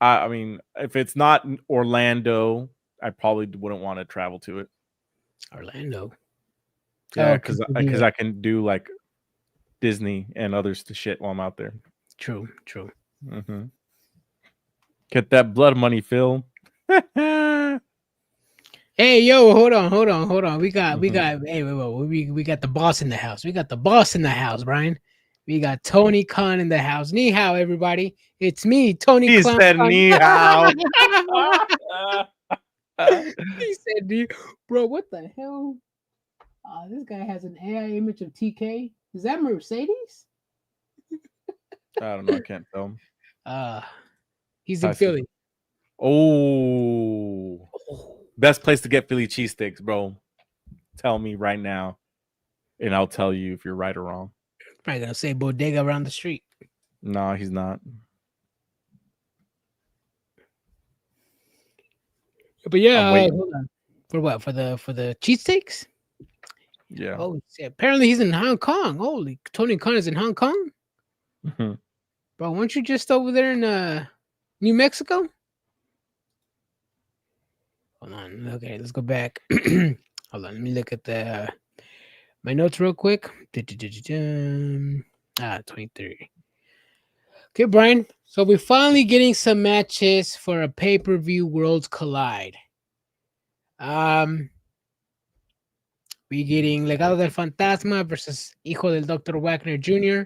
I mean, if it's not Orlando, I probably wouldn't want to travel to it. Orlando. Yeah, because I can do like Disney and others to shit while I'm out there. True. Mm-hmm. Get that blood money, Phil. Hey, yo, hold on. We got the boss in the house. We got the boss in the house, Brian. We got Tony Khan in the house. Ni hao, everybody. It's me, Tony He Khan. said ni hao. He said, bro, what the hell? This guy has an AI image of TK. Is that Mercedes? I don't know. I can't tell. He's in Philly. Oh, best place to get Philly cheesesteaks, bro. Tell me right now, and I'll tell you if you're right or wrong. Probably gonna say bodega around the street. No, he's not. But yeah, hold on. For what? For the cheesesteaks? Yeah. Oh, apparently he's in Hong Kong. Holy, Tony Khan is in Hong Kong. Mm-hmm. Bro, weren't you just over there in New Mexico? Hold on. Okay, let's go back. Hold on. Let me look at my notes real quick. 23. Okay, Brian. So we're finally getting some matches for a pay-per-view Worlds Collide. We're getting Legado del Fantasma versus Hijo del Dr. Wagner Jr.,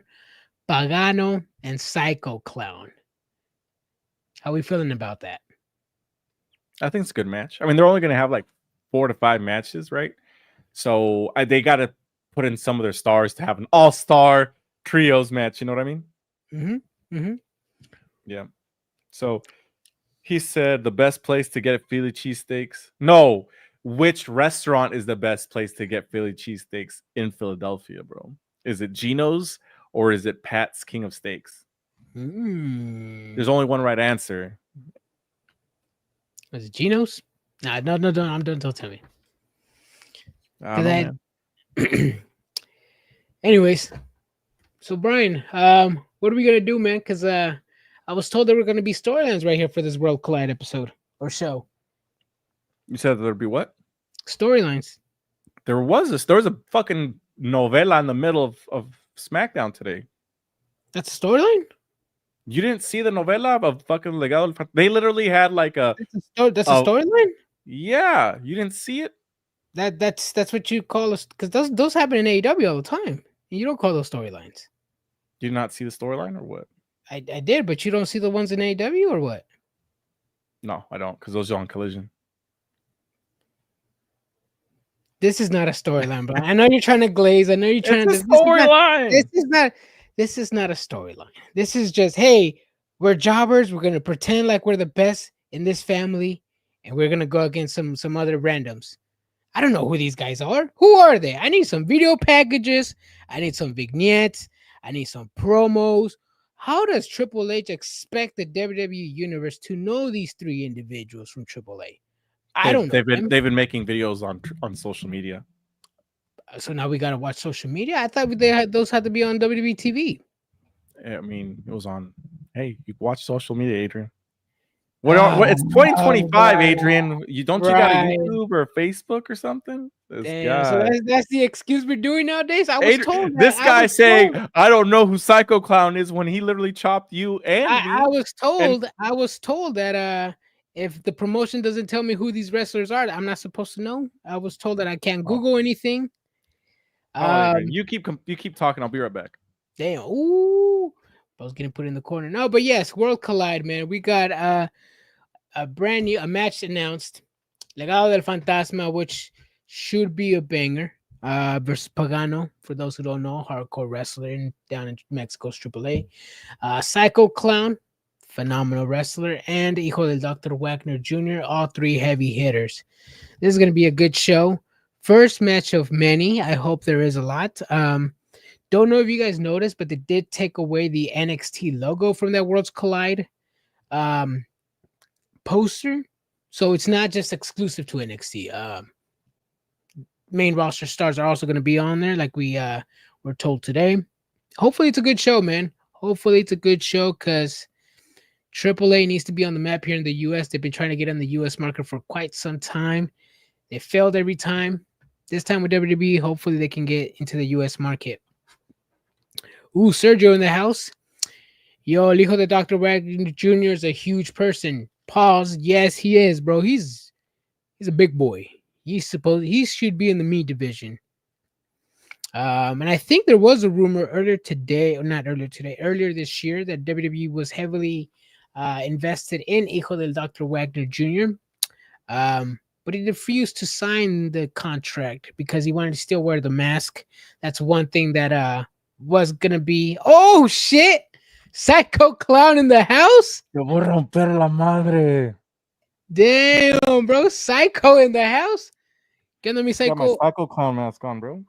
Pagano, and Psycho Clown. How are we feeling about that? I think it's a good match. I mean, they're only going to have like 4 to 5 matches, right? So they got to put in some of their stars to have an all-star trios match. You know what I mean? Mm-hmm. Mm-hmm. Yeah. So he said the best place to get Philly cheesesteaks. No, which restaurant is the best place to get Philly cheesesteaks in Philadelphia, bro? Is it Gino's or is it Pat's King of Steaks? There's only one right answer. Was it Gino's? No, I'm done. Don't tell me. Anyways, so Brian, what are we gonna do, man? Because I was told there were gonna be storylines right here for this World Collide episode or show. You said there'd be what? Storylines. There was a fucking novela in the middle of SmackDown today. That's a storyline? You didn't see the novela of fucking Legado? They literally had like a... That's a storyline? Yeah. You didn't see it? That's what you call us, because those happen in AEW all the time. You don't call those storylines. Did you not see the storyline or what? I did, but you don't see the ones in AEW or what? No, I don't, because those are on Collision. This is not a storyline, bro. I know you're trying to glaze. I know you're trying to. Storyline. This is not a storyline. This is just, hey, we're jobbers. We're gonna pretend like we're the best in this family, and we're gonna go against some other randoms. I don't know who these guys are. Who are they? I need some video packages. I need some vignettes. I need some promos. How does Triple H expect the WWE Universe to know these 3 individuals from AAA? I don't know. They've been making videos on social media. So now we gotta watch social media. I thought those had to be on WWE TV. I mean, it was on. Hey, you watch social media, Adrian. It's 2025, Adrian. You got a YouTube or Facebook or something? Damn, so that's the excuse we're doing nowadays. I was told that. This guy saying I don't know who Psycho Clown is when he literally chopped you and me. I was told that if the promotion doesn't tell me who these wrestlers are, I'm not supposed to know. I was told that I can't Google anything. You keep talking. I'll be right back. Damn. Ooh. I was getting put in the corner. No, but yes, World Collide, man. We got a brand new match announced. Legado del Fantasma, which should be a banger. Versus Pagano, for those who don't know, hardcore wrestler down in Mexico's AAA. Psycho Clown, phenomenal wrestler, and Hijo del Dr. Wagner Jr., all 3 heavy hitters. This is going to be a good show. First match of many. I hope there is a lot. Don't know if you guys noticed, but they did take away the NXT logo from that Worlds Collide poster. So it's not just exclusive to NXT. Main roster stars are also going to be on there, like we were told today. Hopefully it's a good show, man. Hopefully it's a good show, because AAA needs to be on the map here in the US. They've been trying to get on the US market for quite some time. They failed every time. This time with WWE, hopefully they can get into the US market. Ooh, Sergio in the house. Yo, el hijo de Dr. Wagner Jr. is a huge person. Pause. Yes, he is, bro. He's a big boy. He should be in the meat division. And I think there was a rumor earlier this year that WWE was heavily invested in Hijo del Dr. Wagner Jr. But he refused to sign the contract because he wanted to still wear the mask. That's one thing that was gonna be. Oh shit! Psycho Clown in the house. Te voy a romper la madre. Damn, bro, Psycho in the house. ¿Qué onda, mi Got my Psycho? Psycho Clown mask on, bro.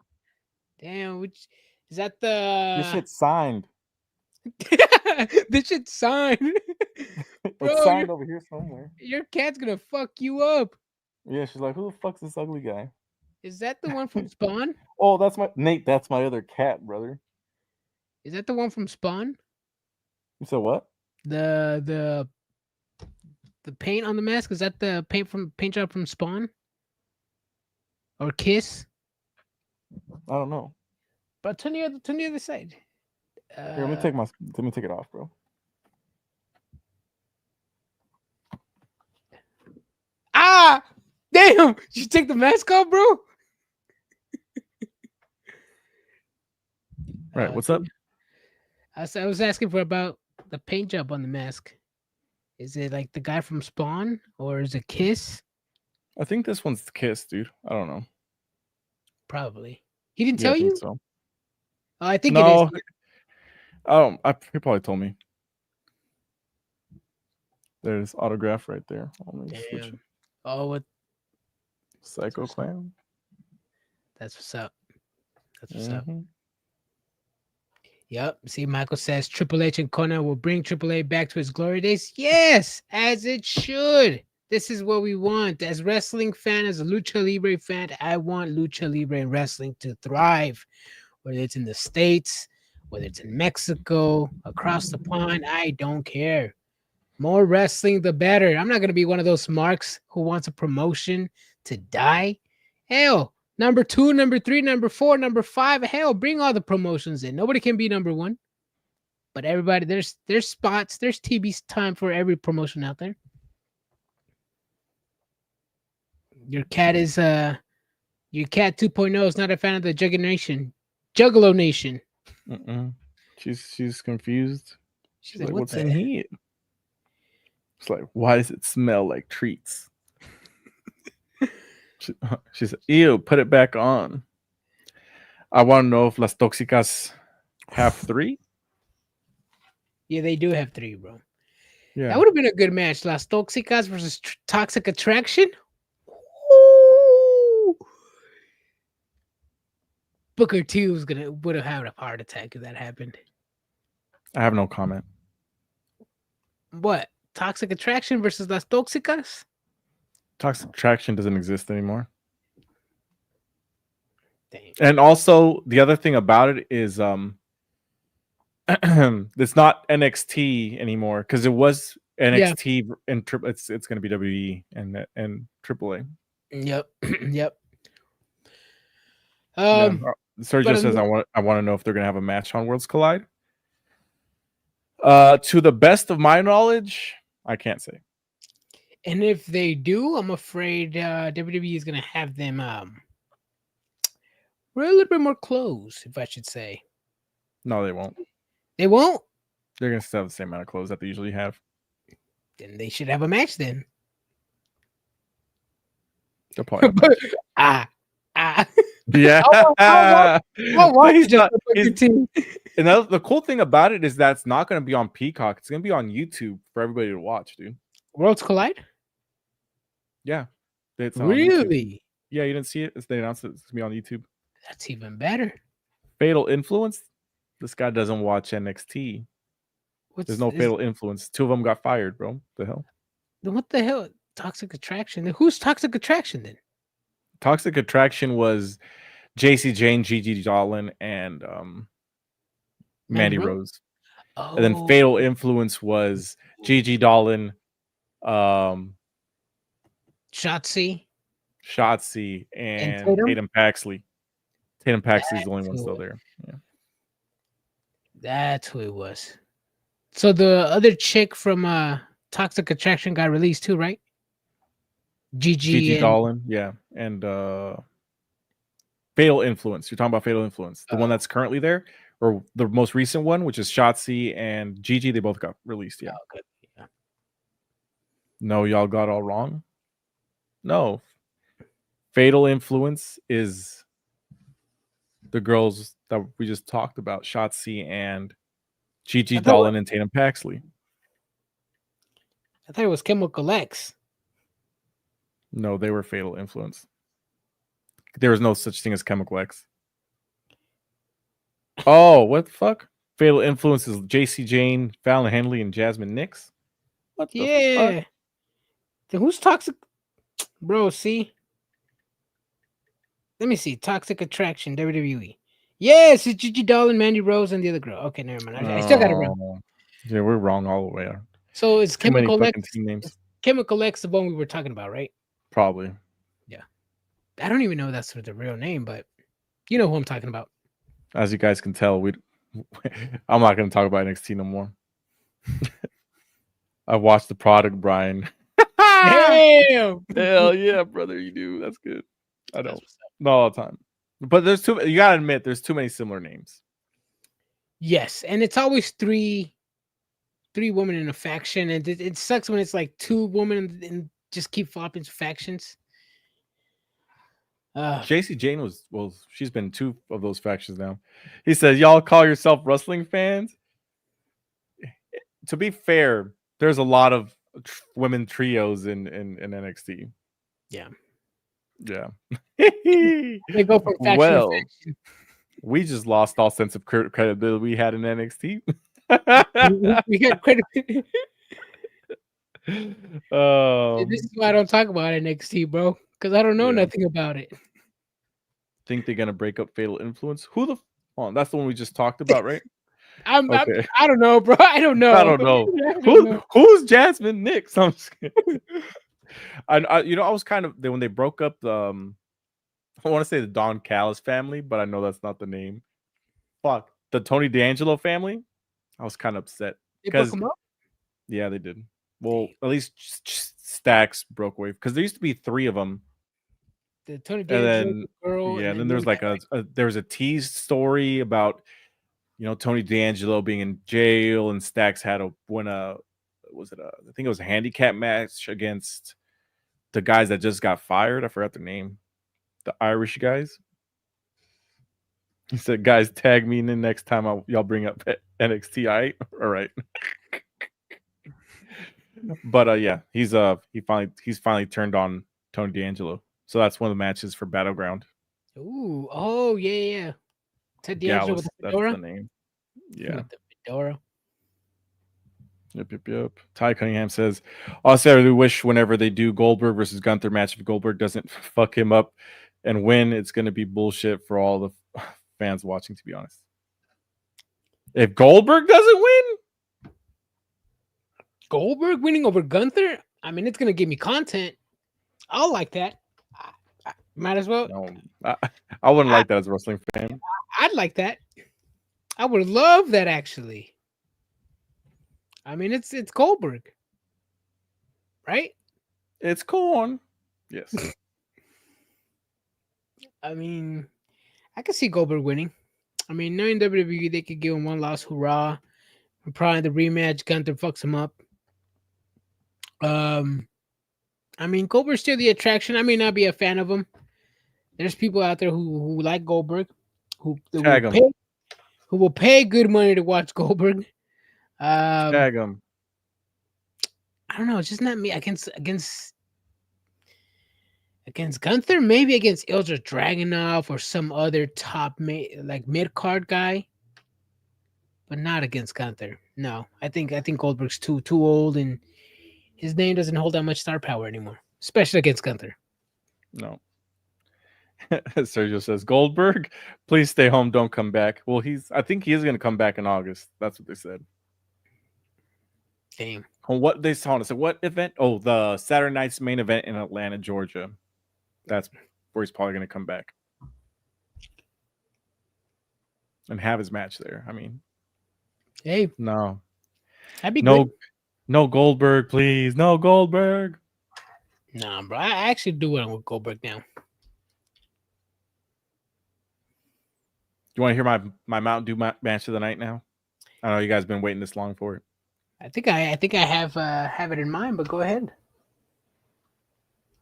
Damn, which is that the? This shit's signed. This shit's signed. Bro, It's signed over here somewhere. Your cat's gonna fuck you up. Yeah, she's like, who the fuck's this ugly guy? Is that the one from Spawn? Oh, that's my Nate. That's my other cat, brother. Is that the one from Spawn? You said what? The paint on the mask, is that the paint job from Spawn? Or Kiss? I don't know. But turn the other side. Here, let me take it off, bro. Ah! Damn! You take the mask off, bro? Right, what's up? I was asking about the paint job on the mask. Is it like the guy from Spawn or is it Kiss? I think this one's Kiss, dude. I don't know. Probably. He didn't Yeah, tell I you? think so. Oh, I think No. it is. He probably told me. There's autograph right there. Damn. Oh, what? Psycho Clown. That's what's up. That's what's up. Mhm. Yep. See, Michael says Triple H and Conan will bring Triple H back to his glory days. Yes, as it should. This is what we want. As wrestling fan, as a Lucha Libre fan, I want Lucha Libre and wrestling to thrive. Whether it's in the States, whether it's in Mexico, across the pond, I don't care. More wrestling, the better. I'm not going to be one of those marks who wants a promotion to die. Hell, number 2, number 3, number 4, number 5. Hell, bring all the promotions in. Nobody can be number 1. But everybody, there's spots, there's TV time for every promotion out there. Your cat 2.0 is not a fan of the Juggalo Nation. She's confused. She's like, like, what's in here? It's like, why does it smell like treats? She said, ew, put it back on. I want to know if Las Tóxicas have 3. Yeah, they do have 3, bro. Yeah. That would have been a good match. Las Tóxicas versus Toxic Attraction. Ooh. Booker T would have had a heart attack if that happened. I have no comment. What? Toxic Attraction versus Las Tóxicas? Toxic Attraction doesn't exist anymore. Damn. And also, the other thing about it is it's not NXT anymore because it was NXT and it's going to be WWE and AAA. Yep. Yep. Sorry, just says I want to know if they're going to have a match on Worlds Collide. To the best of my knowledge, I can't say. And if they do, I'm afraid WWE is going to have them wear a little bit more clothes, if I should say. No, they won't. They won't? They're going to still have the same amount of clothes that they usually have. Then they should have a match then. They'll probably Yeah. I'll watch and the cool thing about it is that's not going to be on Peacock. It's going to be on YouTube for everybody to watch, dude. Worlds Collide? Yeah. It's on really? YouTube. Yeah, you didn't see it? They announced it. It's going to be on YouTube. That's even better. Fatal Influence? This guy doesn't watch NXT. There's no Fatal Influence. 2 of them got fired, bro. The hell? What the hell? Toxic Attraction? Who's Toxic Attraction then? Toxic Attraction was JC Jane, Gigi Dolan, and Mandy Rose. And then Fatal Influence was Gigi Dolan, Shotzi, and Tatum Paxley. Tatum Paxley's the only one still there. Yeah. That's who it was. So the other chick from Toxic Attraction got released too, right? Gigi Dolan, yeah. And Fatal Influence. You're talking about Fatal Influence, the one that's currently there, or the most recent one, which is Shotzi and Gigi. They both got released. Yeah. Okay. Yeah. No, y'all got all wrong. No. Fatal Influence is the girls that we just talked about, Shotzi and Gigi Dolan and Tatum Paxley. I thought it was Chemical X. No, they were Fatal Influence. There was no such thing as Chemical X. Oh, what the fuck? Fatal Influence is JC Jane, Fallon Henley, and Jasmine Nix. What the fuck? Then who's Toxic? Bro, see? Let me see. Toxic Attraction, WWE. Yes, it's Gigi Dolan, Mandy Rose, and the other girl. Okay, never mind. I still got it wrong. Yeah, we're wrong all the way. So it's Too many Chemical fucking X. team names. Chemical X, the one we were talking about, right? Probably. Yeah. I don't even know if that's the real name, but you know who I'm talking about. As you guys can tell, I'm not going to talk about NXT no more. I watched the product, Brian. Damn! Hell yeah, brother, you do. That's good. I know. Not all the time. But there's you got to admit, there's too many similar names. Yes, and it's always three women in a faction, and it sucks when it's like two women and just keep flopping factions. JC Jane she's been two of those factions now. He says, y'all call yourself wrestling fans? To be fair, there's a lot of women trios in NXT. Yeah. Yeah. They go from faction to faction. We just lost all sense of credibility we had in NXT. We got credibility. This is why I don't talk about NXT, bro, because I don't know nothing about it. Think they're gonna break up Fatal Influence? Who the? Oh, that's the one we just talked about, right? I don't know, bro. I don't know. Who's Jasmine Nix? I'm just kidding. I was kind of when they broke up the I want to say the Don Callis family, but I know that's not the name. Fuck, the Tony D'Angelo family. I was kind of upset because yeah, they did. Well, at least Stacks broke away because there used to be three of them. The Tony D'Angelo girl. Yeah, and then there's like there was a tease story about Tony D'Angelo being in jail, and Stacks had to win I think it was a handicap match against the guys that just got fired. I forgot their name. The Irish guys. He said, "Guys, tag me in the next time y'all bring up NXT." All right. But yeah, he's finally turned on Tony D'Angelo. So that's one of the matches for Battleground. Ooh, oh yeah. Ted D'Angelo with the fedora. That's the name. Yeah. With the fedora. Yep. Ty Cunningham says, "Also, I really wish whenever they do Goldberg versus Gunther match, if Goldberg doesn't fuck him up and win, it's gonna be bullshit for all the fans watching. To be honest, if Goldberg doesn't win, Goldberg winning over Gunther, I mean, it's gonna give me content. I'll like that. I might as well. No, I wouldn't like that as a wrestling fan. I'd like that. I would love that actually. I mean, it's Goldberg, right? It's corn. Yes. I mean, I could see Goldberg winning. I mean, knowing WWE, they could give him one last hurrah. Probably the rematch, Gunther fucks him up. I mean, Goldberg's still the attraction. I may not be a fan of him. There's people out there who like Goldberg, who will pay good money to watch Goldberg. Tag him. I don't know. It's just not me. Against Gunther, maybe against Ilja Dragunov or some other top mid card guy, but not against Gunther. No, I think Goldberg's too old and his name doesn't hold that much star power anymore, especially against Gunther. No. Sergio says, Goldberg, please stay home, don't come back. Well, I think he is going to come back in August. That's what they said. Damn. What they saw, so what event? Oh, the Saturday night's main event in Atlanta, Georgia. That's where he's probably going to come back and have his match there. I mean, hey, no, that'd be good. No Goldberg, please. No Goldberg. Nah, bro. I actually do want with Goldberg now. you want to hear my Mountain Dew match of the night now? I know you guys been waiting this long for it. I think I have it in mind, but go ahead.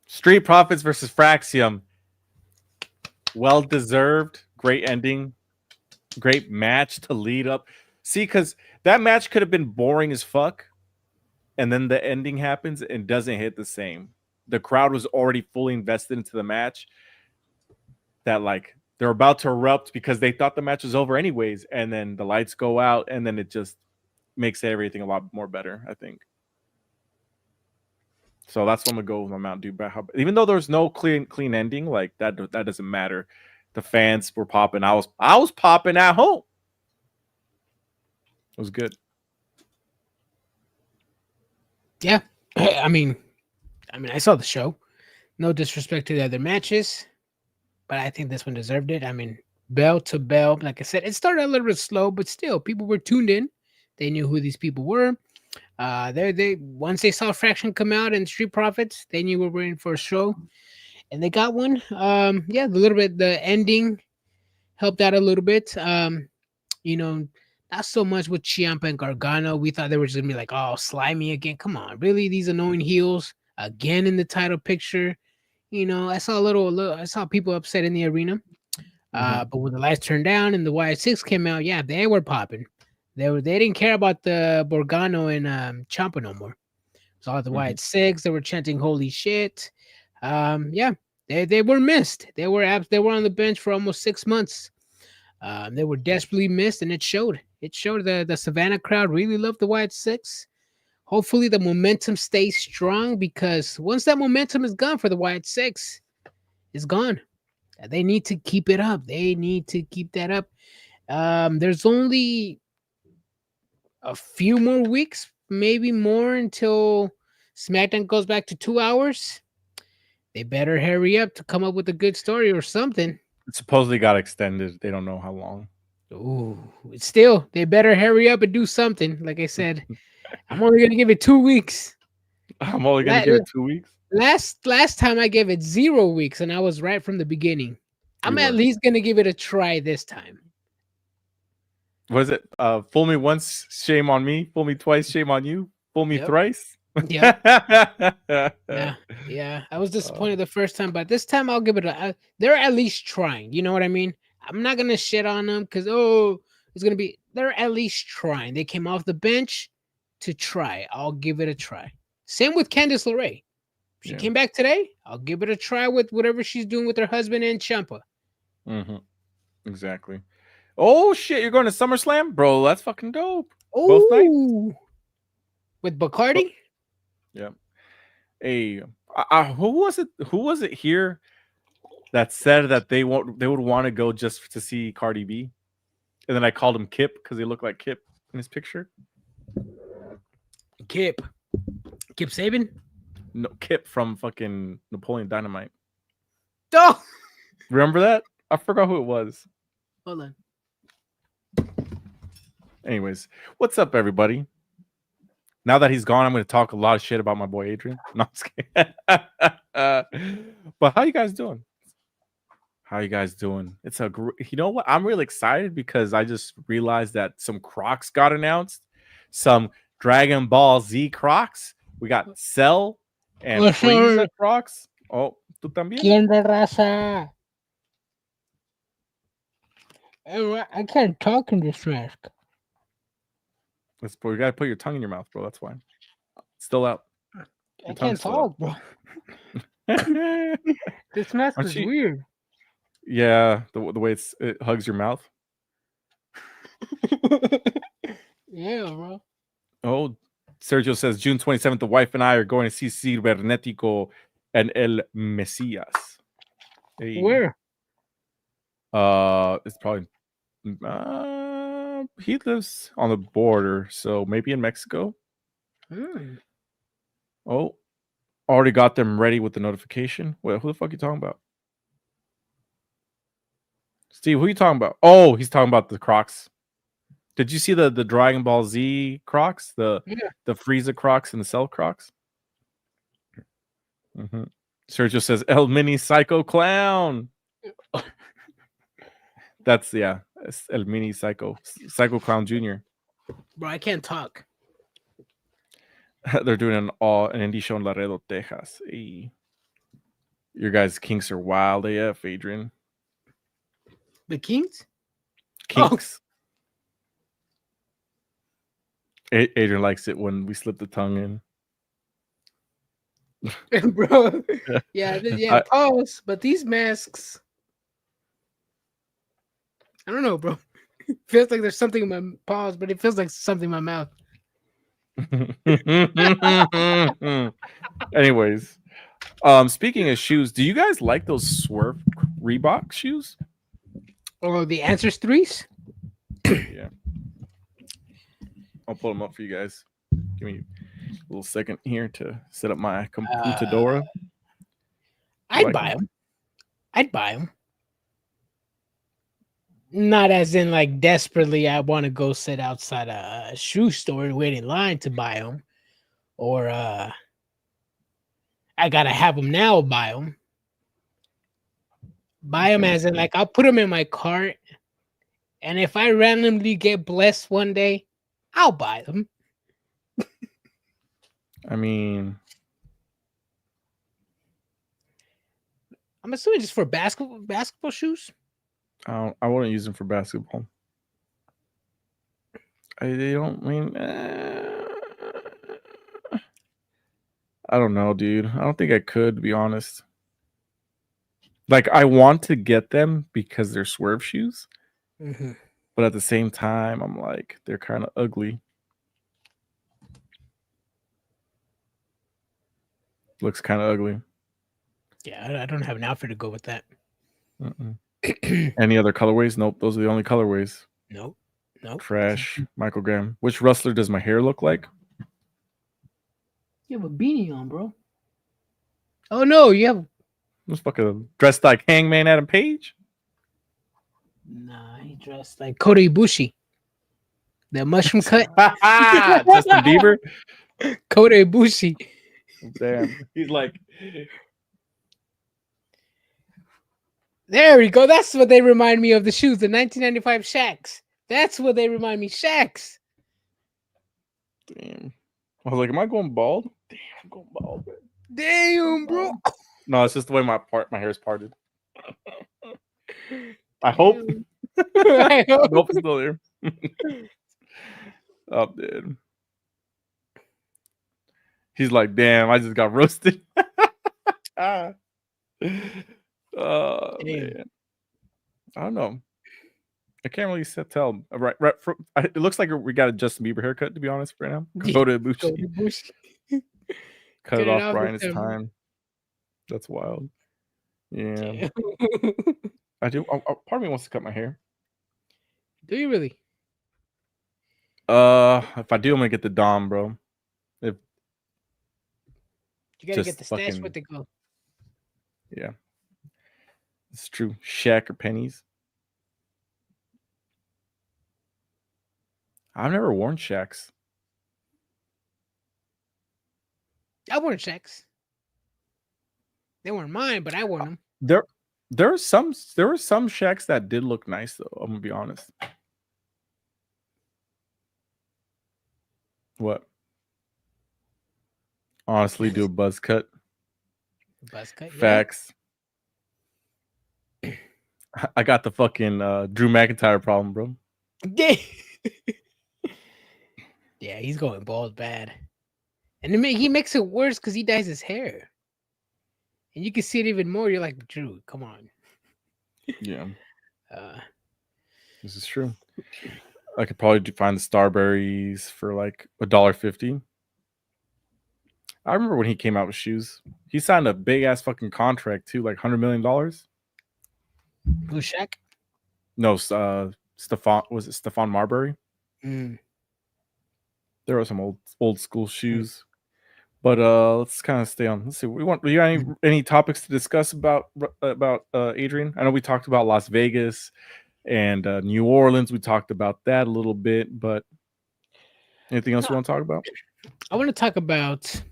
Street Profits versus Fraxiom. Well deserved. Great ending. Great match to lead up. See, because that match could have been boring as fuck, and then the ending happens and doesn't hit the same. The crowd was already fully invested into the match. That like they're about to erupt because they thought the match was over anyways, and then the lights go out, and then it just makes everything a lot more better, I think. So that's what I'm gonna go with my Mountain Dew. Even though there's no clean ending, like that doesn't matter. The fans were popping. I was popping at home. It was good. Yeah, I mean, I saw the show. No disrespect to the other matches, but I think this one deserved it. I mean, bell to bell, like I said, it started a little bit slow, but still, people were tuned in. They knew who these people were. They once they saw Fraxiom come out and Street Profits, they knew we were in for a show, and they got one. Yeah, the ending helped out a little bit. Not so much with Ciampa and Gargano. We thought they were just gonna be like, oh, slimy again. Come on, really? These annoying heels again in the title picture. I saw people upset in the arena. But when the lights turned down and the Y6 came out, yeah, they were popping. They didn't care about the Borgano and Ciampa no more. It was all the Y6. They were chanting "Holy shit!" Yeah, they were missed. They were on the bench for almost 6 months. They were desperately missed, and it showed. It showed the Savannah crowd really loved the Y6. Hopefully, the momentum stays strong, because once that momentum is gone for the Y6, it's gone. They need to keep it up. They need to keep that up. There's only a few more weeks, maybe more, until SmackDown goes back to 2 hours. They better hurry up to come up with a good story or something. It supposedly got extended. They don't know how long. Ooh, still, they better hurry up and do something. Like I said, I'm only gonna give it 2 weeks. I'm only gonna give it 2 weeks. Last time I gave it 0 weeks, and I was right from the beginning. I'm at least gonna give it a try this time. Was it fool me once, shame on me? Fool me twice, shame on you? Fool me thrice? Yeah. Yeah. I was disappointed the first time, but this time I'll give it they're at least trying. You know what I mean? I'm not gonna shit on them because they're at least trying. They came off the bench to try. I'll give it a try. Same with Candice LeRae. She came back today. I'll give it a try with whatever she's doing with her husband and Ciampa. Exactly. Oh shit! You're going to SummerSlam, bro? That's fucking dope. Oh, both nights with Bacardi. Yeah. Hey, who was it? Who was it here that said that they would want to go just to see Cardi B? And then I called him Kip because he looked like Kip in his picture. Kip Saban? No, Kip from fucking Napoleon Dynamite. Oh, remember that? I forgot who it was. Hold on. Anyways, what's up, everybody? Now that he's gone, I'm going to talk a lot of shit about my boy Adrian. No, I'm just kidding. But how you guys doing? It's you know what? I'm really excited because I just realized that some Crocs got announced. Some Dragon Ball Z Crocs. We got Cell and Frieza Crocs. Oh, tú también. ¿Quién de raza? I can't talk in this mask. You gotta put your tongue in your mouth, bro. That's why. It's still out. I can't talk, bro. This mask is weird. Yeah, the way it hugs your mouth. Yeah, bro. Oh, Sergio says June 27th. The wife and I are going to see Cibernetico and El Mesias. Hey. Where? It's probably. He lives on the border, so maybe in Mexico. Oh, already got them ready with the notification. Wait, who the fuck are you talking about? Steve, who are you talking about? Oh, he's talking about the Crocs. Did you see the Dragon Ball Z Crocs? The Frieza Crocs and the Cell Crocs? Sergio says El Mini Psycho Clown. That's It's El Mini Psycho Clown Jr. Bro, I can't talk. They're doing an indie show in Laredo, Texas. Hey. Your guys' kinks are wild AF, Adrian. The Kings? Kinks. Oh. Adrian likes it when we slip the tongue in. Bro. Yeah, pause. But these masks, I don't know, bro. It feels like there's something in my pause, but it feels like something in my mouth. Anyways, speaking of shoes, do you guys like those Swerve Reebok shoes? Oh, the Answers 3s? Yeah. I'll pull them up for you guys. Give me a little second here to set up my computadora. I'd buy them. Not as in like desperately I want to go sit outside a shoe store and wait in line to buy them. Or I gotta have them now, buy them. Buy them as in like I'll put them in my cart, and if I randomly get blessed one day, I'll buy them. I mean, I'm assuming just for basketball shoes. I wouldn't use them for basketball. They don't mean. I don't know, dude. I don't think I could, to be honest. Like, I want to get them because they're Swerve shoes, but at the same time, I'm like, they're kind of ugly. Looks kind of ugly. Yeah, I don't have an outfit to go with that. Any other colorways? Nope. Those are the only colorways. Nope. Trash. Michael Graham. Which wrestler does my hair look like? You have a beanie on, bro. Oh no, you have. Who's fucking dressed like Hangman Adam Page? Nah, he dressed like Kota Ibushi. That mushroom cut. Justin Bieber. Kota Ibushi. Damn. He's like. There we go. That's what they remind me of, the shoes, the 1995 Shaqs. That's what they remind me. Shaqs. Damn. I was like, am I going bald? Damn, I'm going bald. Man. Damn, bro. No, it's just the way my hair is parted. I hope. I hope it's still there. Oh, dude. He's like, damn, I just got roasted. Oh, man. I don't know. I can't really tell. Right. It looks like we got a Justin Bieber haircut, to be honest, right now. Go to Ibushi. Cut it off, Brian. It's time. That's wild. Yeah. I do. Part of me wants to cut my hair. Do you really? If I do, I'm gonna get the Dom, bro. You gotta get the stash with the go. Yeah. It's true. Shaq or pennies. I've never worn Shaqs. I worn Shaqs. They weren't mine, but I wore them. There were some Shaqs that did look nice, though. I'm gonna be honest. What? Honestly, do a buzz cut. Facts. Yeah. I got the fucking Drew McIntyre problem, bro. Yeah, he's going bald bad. And he makes it worse because he dyes his hair. And you can see it even more. You're like, Drew, come on. Yeah. This is true. I could probably find the Starberries for like $1.50. I remember when he came out with shoes. He signed a big ass fucking contract too, like $100 million. Who, Shaq? No, Stefan. Was it Stefan Marbury? There were some old school shoes. But let's kind of stay on. Let's see. We got any topics to discuss about Adrian? I know we talked about Las Vegas and New Orleans. We talked about that a little bit, but anything else you want to talk about? I want to talk about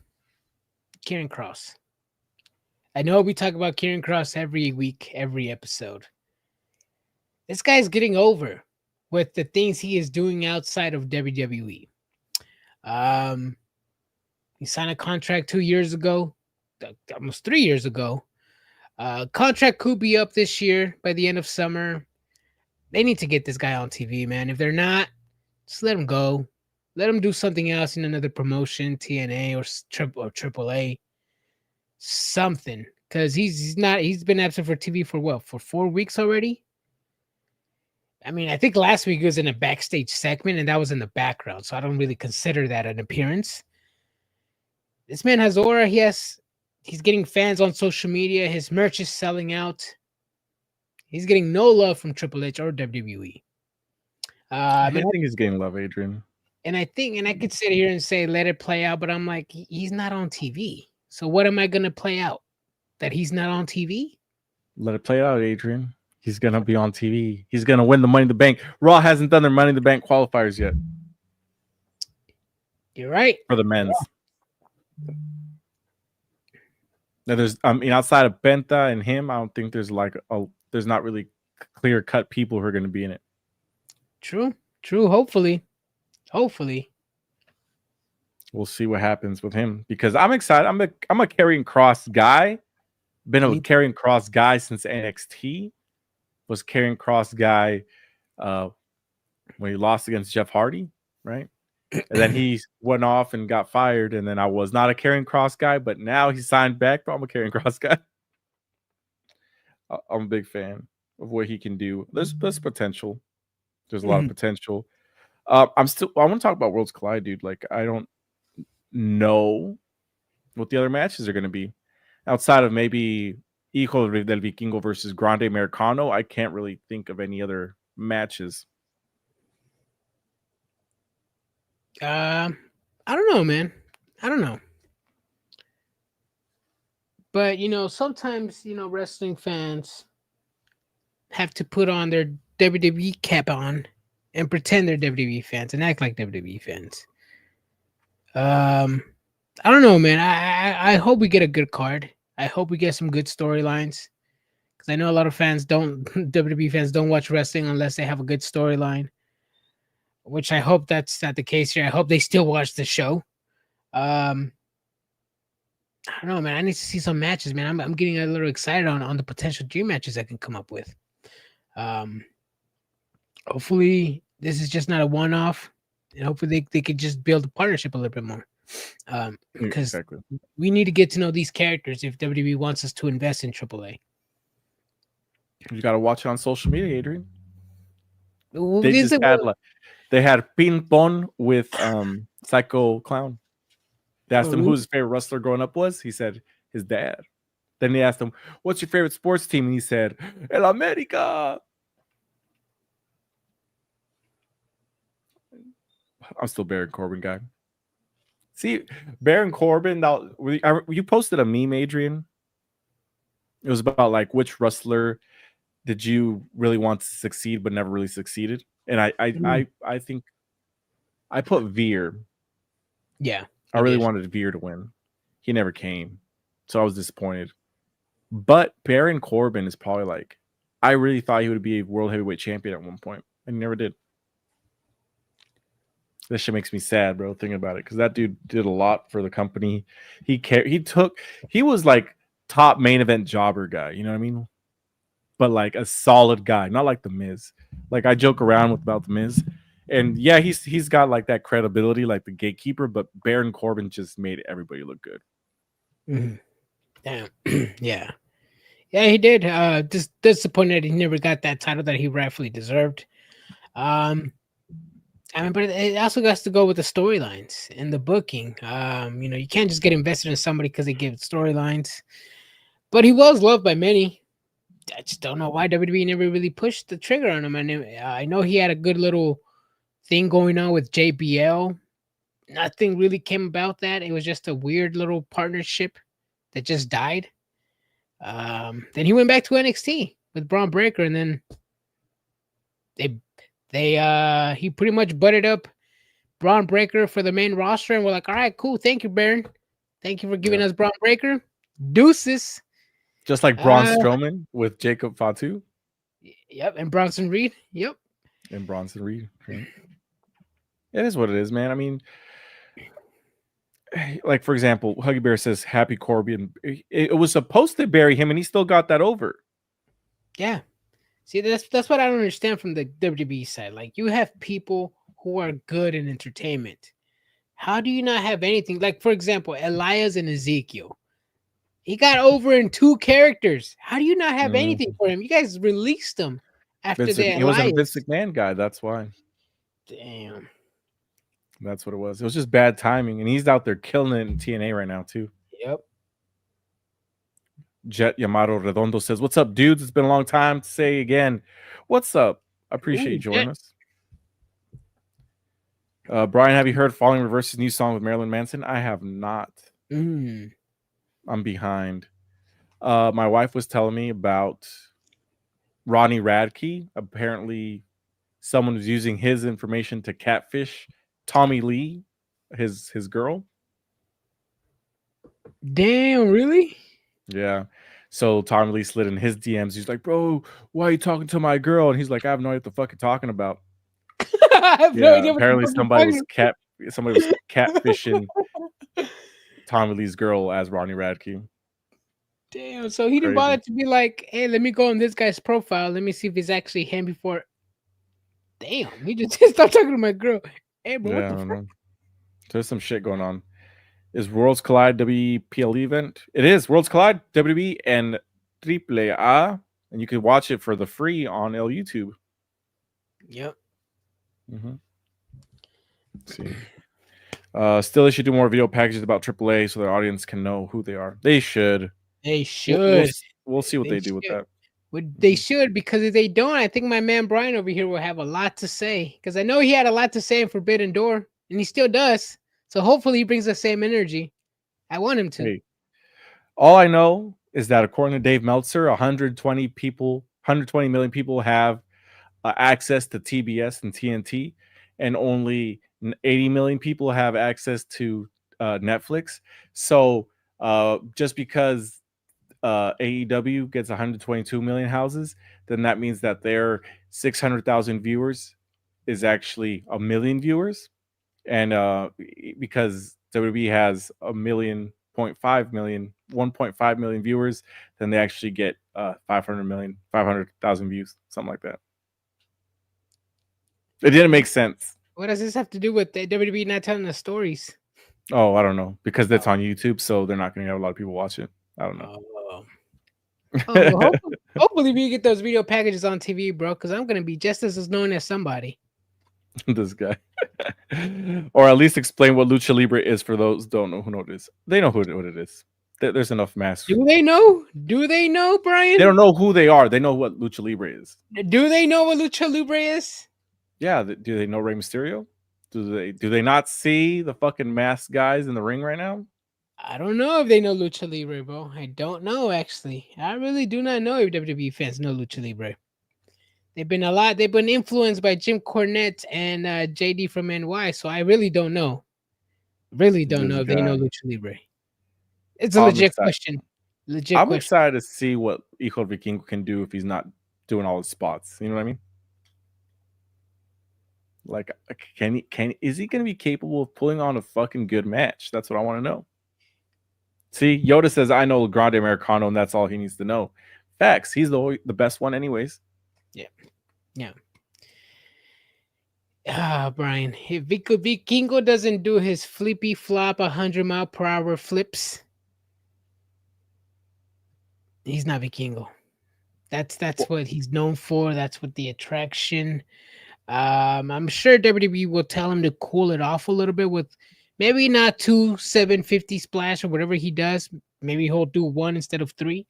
Kieran Cross. I know we talk about Kieran Cross every week, every episode. This guy's getting over with the things he is doing outside of WWE. He signed a contract 2 years ago, almost 3 years ago. Contract could be up this year by the end of summer. They need to get this guy on TV, man. If they're not, just let him go. Let him do something else in another promotion, TNA or AAA, something. Because he's been absent for TV for what? For 4 weeks already? I mean, I think last week he was in a backstage segment and that was in the background. So I don't really consider that an appearance. This man has aura. He's getting fans on social media. His merch is selling out. He's getting no love from Triple H or WWE. I think he's getting love, Adrian. And I could sit here and say, let it play out, but I'm like, he's not on TV. So what am I going to play out? That he's not on TV? Let it play out, Adrian. He's going to be on TV. He's going to win the Money in the Bank. Raw hasn't done their Money in the Bank qualifiers yet. You're right. For the men's. Now outside of Penta and him, I don't think there's there's not really clear cut people who are going to be in it. True. Hopefully. We'll see what happens with him because I'm excited. I'm a Karrion Kross guy. Been a Karrion Kross guy since NXT. Was Karrion Kross guy when he lost against Jeff Hardy, right? And then he went off and got fired. And then I was not a Karrion Kross guy, but now he signed back. But I'm a Karrion Kross guy. I'm a big fan of what he can do. There's potential. There's a lot of potential. I want to talk about Worlds Collide, dude. Like, I don't know what the other matches are going to be outside of maybe Hijo del Vikingo versus Grande Americano. I can't really think of any other matches. I don't know, man. I don't know. But, sometimes, wrestling fans have to put on their WWE cap on and pretend they're WWE fans and act like WWE fans. I don't know, man. I hope we get a good card. I hope we get some good storylines. Because I know a lot of WWE fans don't watch wrestling unless they have a good storyline. Which I hope that's not the case here. I hope they still watch the show. I don't know, man. I need to see some matches, man. I'm getting a little excited on the potential dream matches I can come up with. Hopefully this is just not a one-off, and hopefully they could just build a partnership a little bit more. Because we need to get to know these characters if WWE wants us to invest in AAA. You got to watch it on social media, Adrian. Well, they had ping pong with Psycho Clown. They asked him who his favorite wrestler growing up was. He said his dad. Then they asked him, "What's your favorite sports team?" And he said, "El America." I'm still Baron Corbin guy. See, Baron Corbin. You posted a meme, Adrian. It was about like which wrestler did you really want to succeed but never really succeeded. And I think I put Veer. Yeah. I really wanted Veer to win. He never came. So I was disappointed. But Baron Corbin is probably like, I really thought he would be a world heavyweight champion at one point. And he never did. This shit makes me sad, bro, thinking about it. Because that dude did a lot for the company. He was like top main event jobber guy. You know what I mean? But like a solid guy, not like the Miz. Like I joke around about the Miz, and yeah, he's got like that credibility, like the gatekeeper. But Baron Corbin just made everybody look good. Mm-hmm. Damn, yeah, he did. Just disappointed he never got that title that he rightfully deserved. I mean, but it also has to go with the storylines and the booking. You can't just get invested in somebody because they give storylines. But he was loved by many. I just don't know why WWE never really pushed the trigger on him. And I know he had a good little thing going on with JBL. Nothing really came about that. It was just a weird little partnership that just died. Then he went back to NXT with Braun Breaker, and then he pretty much butted up Braun Breaker for the main roster, and we're like, all right, cool, thank you, Baron. Thank you for giving us Braun Breaker. Deuces. Just like Braun Strowman with Jacob Fatu. Yep, and Bronson Reed. Yep. And Bronson Reed. Right? It is what it is, man. I mean, like for example, Huggy Bear says Happy Corbin. It was supposed to bury him, and he still got that over. Yeah. See, that's what I don't understand from the WWE side. Like, you have people who are good in entertainment. How do you not have anything? Like, for example, Elias and Ezekiel. He got over in 2 characters. How do you not have anything for him? You guys released him after He wasn't a Vince McMahon guy. That's why. Damn. That's what it was. It was just bad timing, and he's out there killing it in TNA right now too. Yep. Jet Yamato Redondo says, "What's up, dudes? It's been a long time to say again. What's up? I appreciate you joining us." Brian, have you heard Falling Reverse's new song with Marilyn Manson? I have not. I'm behind. My wife was telling me about Ronnie Radke. Apparently, someone was using his information to catfish Tommy Lee, his girl. Damn, really? Yeah. So Tommy Lee slid in his DMs. He's like, "Bro, why are you talking to my girl?" And he's like, "I have no idea what the fuck you're talking about." I have no idea. Apparently, somebody was catfishing Tommy Lee's girl as Ronnie Radke. Damn. So he didn't bother to be like, "Hey, let me go on this guy's profile. Let me see if it's actually him before." Damn. He just stopped talking to my girl. Hey, bro, what the fuck? There's some shit going on. Is Worlds Collide WPL event? It is Worlds Collide WWE and AAA, and you can watch it for the free on YouTube. Yep. Let's see. Still, they should do more video packages about AAA so their audience can know who they are. They should. They should. We'll see what they do with that. They should, because if they don't, I think my man Brian over here will have a lot to say. Because I know he had a lot to say in Forbidden Door, and he still does. So hopefully he brings the same energy. I want him to. Hey, all I know is that according to Dave Meltzer, 120 million people have access to TBS and TNT, and only 80 million people have access to Netflix. So just because AEW gets 122 million houses, then that means that their 600,000 viewers is actually 1 million viewers. And because WWE has 1.5 million viewers, then they actually get 500,000 views, something like that. It didn't make sense. What does this have to do with the WWE not telling the stories? Oh, I don't know. Because that's on YouTube, so they're not going to have a lot of people watch it. I don't know. Well, hopefully we get those video packages on TV, bro, because I'm going to be just as known as somebody. This guy. Or at least explain what Lucha Libre is for those who don't know who it is. They know what it is. There's enough masks. Do they know? Do they know, Brian? They don't know who they are. They know what Lucha Libre is. Do they know what Lucha Libre is? Yeah. Do they know Rey Mysterio? Do they not see the fucking masked guys in the ring right now? I don't know if they know Lucha Libre, bro. I don't know, actually. I really do not know if WWE fans know Lucha Libre. They've been influenced by Jim Cornette and JD from NY, so I really don't know. Really don't know if they know Lucha Libre. It's a legit question. I'm excited to see what Hijo Vikingo can do if he's not doing all his spots. You know what I mean? Like, is he going to be capable of pulling on a fucking good match? That's what I want to know. See, Yoda says, I know Grande Americano, and that's all he needs to know. Facts. He's the best one anyways. Yeah. Brian, if Vikingo doesn't do his flippy flop 100-mile-per-hour flips, he's not Vikingo. That's what he's known for. That's what the attraction. I'm sure WWE will tell him to cool it off a little bit with maybe not 2 750 splash or whatever he does. Maybe he'll do 1 instead of 3.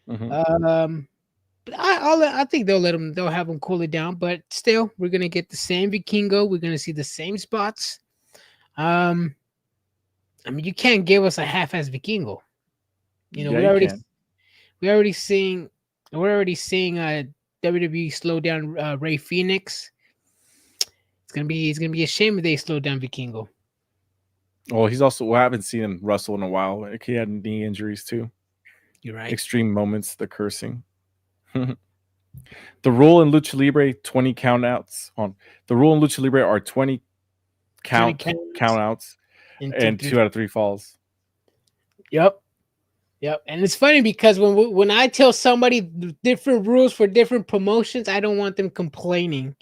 But I think they'll have him cool it down. But still, we're gonna get the same Vikingo. We're gonna see the same spots. I mean, you can't give us a half-ass Vikingo. You know, we're already seeing WWE slow down Rey Fenix. It's gonna be a shame if they slow down Vikingo. Well, I haven't seen him wrestle in a while. Like, he had knee injuries too. You're right. Extreme moments, the cursing. The rule in Lucha Libre 20 countouts on the rule in Lucha Libre are 20 countouts and 2 out of 3 falls. Yep. And it's funny because when I tell somebody different rules for different promotions, I don't want them complaining.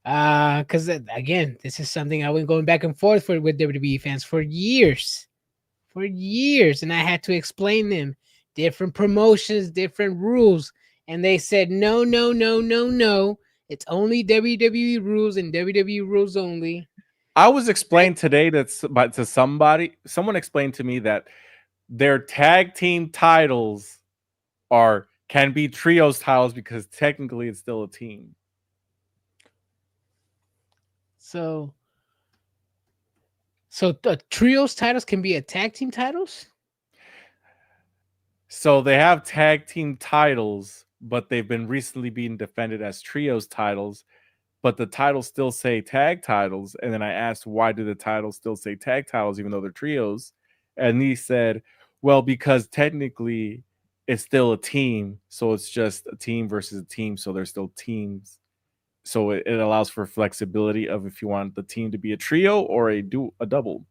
Because again, this is something I've been going back and forth with WWE fans for years, and I had to explain them different promotions, different rules, and they said no. It's only WWE rules and WWE rules only. I was explained today to somebody. Someone explained to me that their tag team titles can be trios titles because technically it's still a team. So the trios titles can be a tag team titles? So they have tag team titles, but they've been recently being defended as trios titles, but the titles still say tag titles. And then I asked, why do the titles still say tag titles even though they're trios? And he said, well, because technically it's still a team, so it's just a team versus a team, so they're still teams. So it allows for flexibility of if you want the team to be a trio or a double.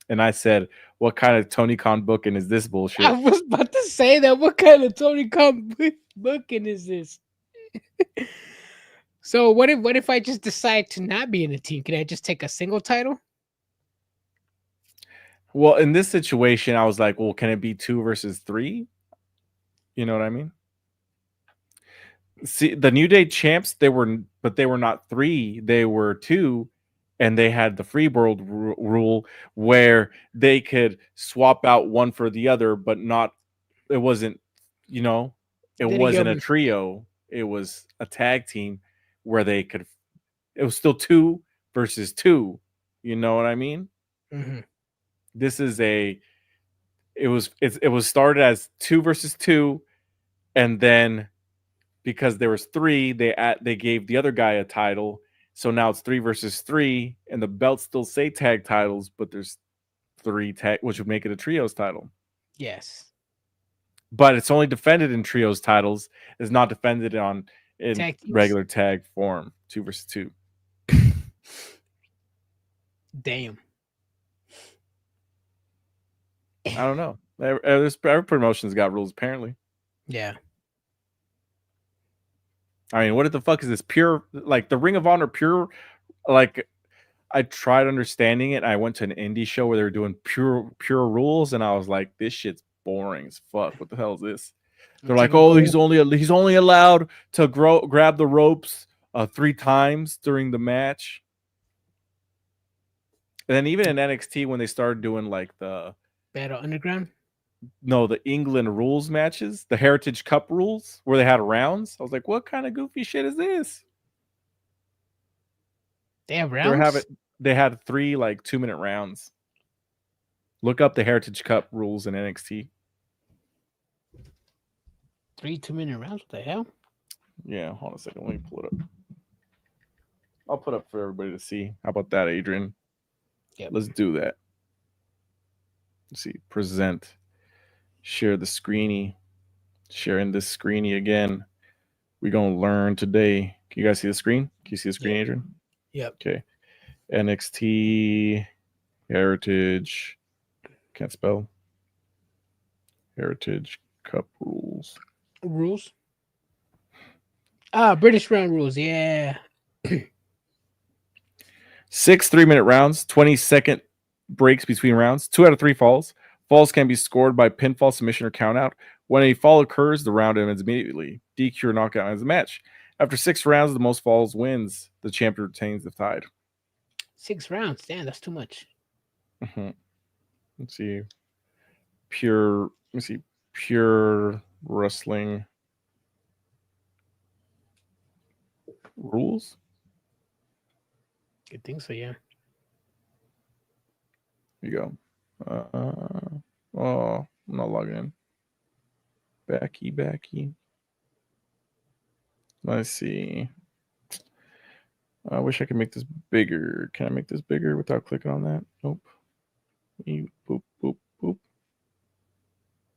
And I said, what kind of Tony Khan booking is this bullshit? I was about to say that. What kind of Tony Khan booking is this? So what if I just decide to not be in a team? Can I just take a single title? Well, in this situation, I was like, well, can it be 2 versus 3? You know what I mean? See, the New Day champs, they were not 3, they were 2, and they had the free world rule where they could swap out one for the other, but it wasn't a trio, it was a tag team where it was still 2 versus 2. You know what I mean? Mm-hmm. This is it was started as 2 versus 2, and then because there was 3, they gave the other guy a title, so now it's 3 versus 3, and the belts still say tag titles, but there's 3 tag, which would make it a trios title. Yes, but it's only defended in trios titles. It's not defended in regular tag form. 2 versus 2. Damn. I don't know. Every promotion's got rules, apparently. Yeah. I mean, what the fuck is this? Pure, like the Ring of Honor pure, like I tried understanding it. I went to an indie show where they were doing pure rules, and I was like, this shit's boring as fuck. What the hell is this? They're like, oh, he's only allowed to grab the ropes 3 times during the match. And then even in NXT, when they started doing like the Battle Underground, the England rules matches, the Heritage Cup rules, where they had rounds. I was like, what kind of goofy shit is this? They have rounds? They had 3 like 2-minute rounds. Look up the Heritage Cup rules in NXT. 3 2-minute rounds? What the hell? Yeah, hold on a second. Let me pull it up. I'll put up for everybody to see. How about that, Adrian? Yep. Let's do that. Let's see. Present. Share the screeny. Sharing this screeny again. We're going to learn today. Can you guys see the screen? Can you see the screen, Adrian? Yep. Okay. NXT Heritage. Can't spell. Heritage Cup rules. Rules? British round rules. Yeah. 6 3-minute rounds, 20-second breaks between rounds, 2 out of 3 falls. Falls can be scored by pinfall, submission, or countout. When a fall occurs, the round ends immediately. DQ or knockout ends the match. After 6 rounds, the most falls wins. The champion retains the tide. 6 rounds? Damn, that's too much. Mm-hmm. Let's see. Pure wrestling rules. I think so, yeah. Here you go. I'm not logging in. Backy. Let's see. I wish I could make this bigger. Can I make this bigger without clicking on that? Nope. Boop.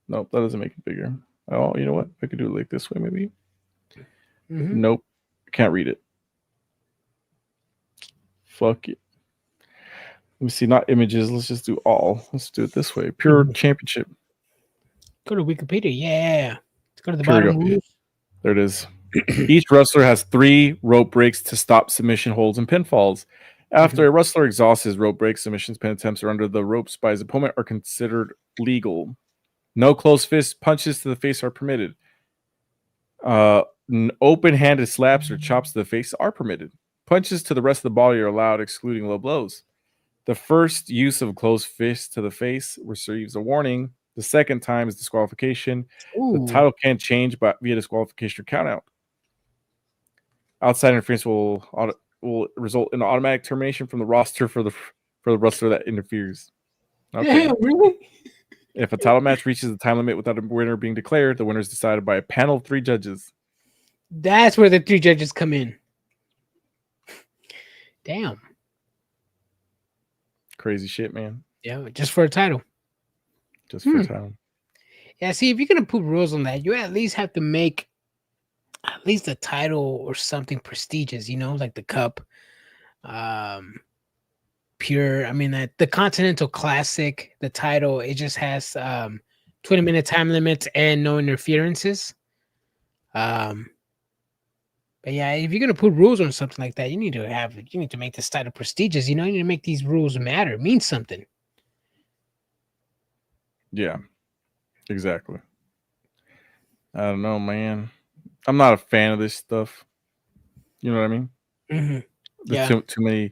Nope, that doesn't make it bigger. Oh, you know what? I could do it like this way, maybe. Nope. Can't read it. Fuck it. Let me see. Not images. Let's just do all. Let's do it this way. Pure championship. Go to Wikipedia. Yeah. Let's go to the Here we bottom go. rules. There it is. Each wrestler has 3 rope breaks to stop submission holds and pinfalls. After a wrestler exhausts his rope breaks, submissions, pin attempts, or under the ropes by his opponent are considered legal. No close fist punches to the face are permitted. Open-handed slaps or chops to the face are permitted. Punches to the rest of the body are allowed, excluding low blows. The first use of closed fist to the face receives a warning. The second time is disqualification. The title can't change via disqualification or countout. Outside interference will result in automatic termination from the roster for the wrestler that interferes. Okay. Yeah, really? If a title match reaches the time limit without a winner being declared, the winner is decided by a panel of 3 judges. That's where the 3 judges come in. Damn. Crazy shit, man. Yeah, just for a title. Just for a title. Yeah, see, if you're gonna put rules on that, you at least have to make at least a title or something prestigious, like the cup. Pure, I mean, the Continental Classic, the title, it just has 20-minute time limits and no interferences. But yeah, if you're gonna put rules on something like that, you need to make this title prestigious. You need to make these rules matter, mean something. Yeah, exactly. I don't know, man. I'm not a fan of this stuff. You know what I mean? Mm-hmm. There's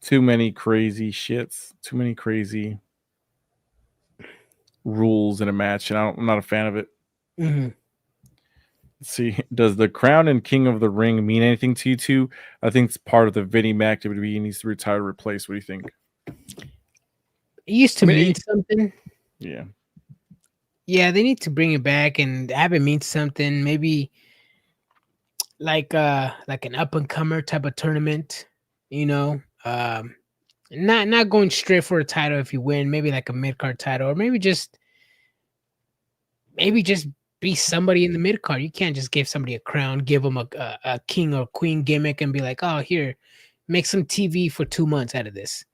too many crazy shits, too many crazy rules in a match, and I'm not a fan of it. Mm-hmm. Let's see, does the crown and king of the ring mean anything to you two? I think it's part of the Vinnie Mac WWE needs to retire or replace. What do you think? It used to mean something. Yeah. Yeah, they need to bring it back and have it mean something. Maybe like an up and comer type of tournament, not going straight for a title if you win, maybe like a mid card title, or maybe just be somebody in the mid card. You can't just give somebody a crown, give them a king or queen gimmick and be like, oh, here, make some TV for 2 months out of this.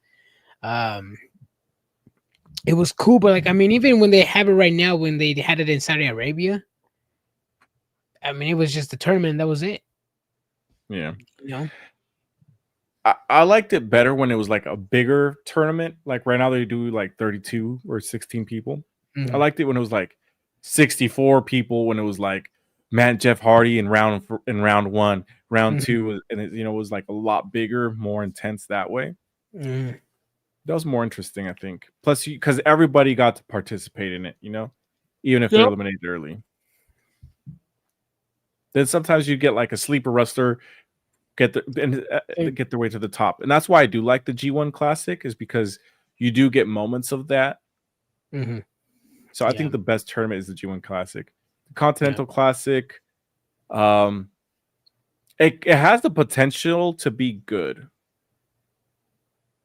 It was cool, but even when they have it right now, when they had it in Saudi Arabia, it was just a tournament. That was it. Yeah. I liked it better when it was like a bigger tournament. Like right now they do like 32 or 16 people. Mm-hmm. I liked it when it was like 64 people, when it was like Jeff Hardy in round 1, round 2, and it was like a lot bigger, more intense that way. Mm-hmm. That was more interesting, I think. Plus, because everybody got to participate in it, even if they're eliminated early. Then sometimes you get like a sleeper wrestler get their way to the top, and that's why I do like the G1 Classic, is because you do get moments of that. Mm-hmm. So I think the best tournament is the G1 Classic. The Continental Classic, it has the potential to be good.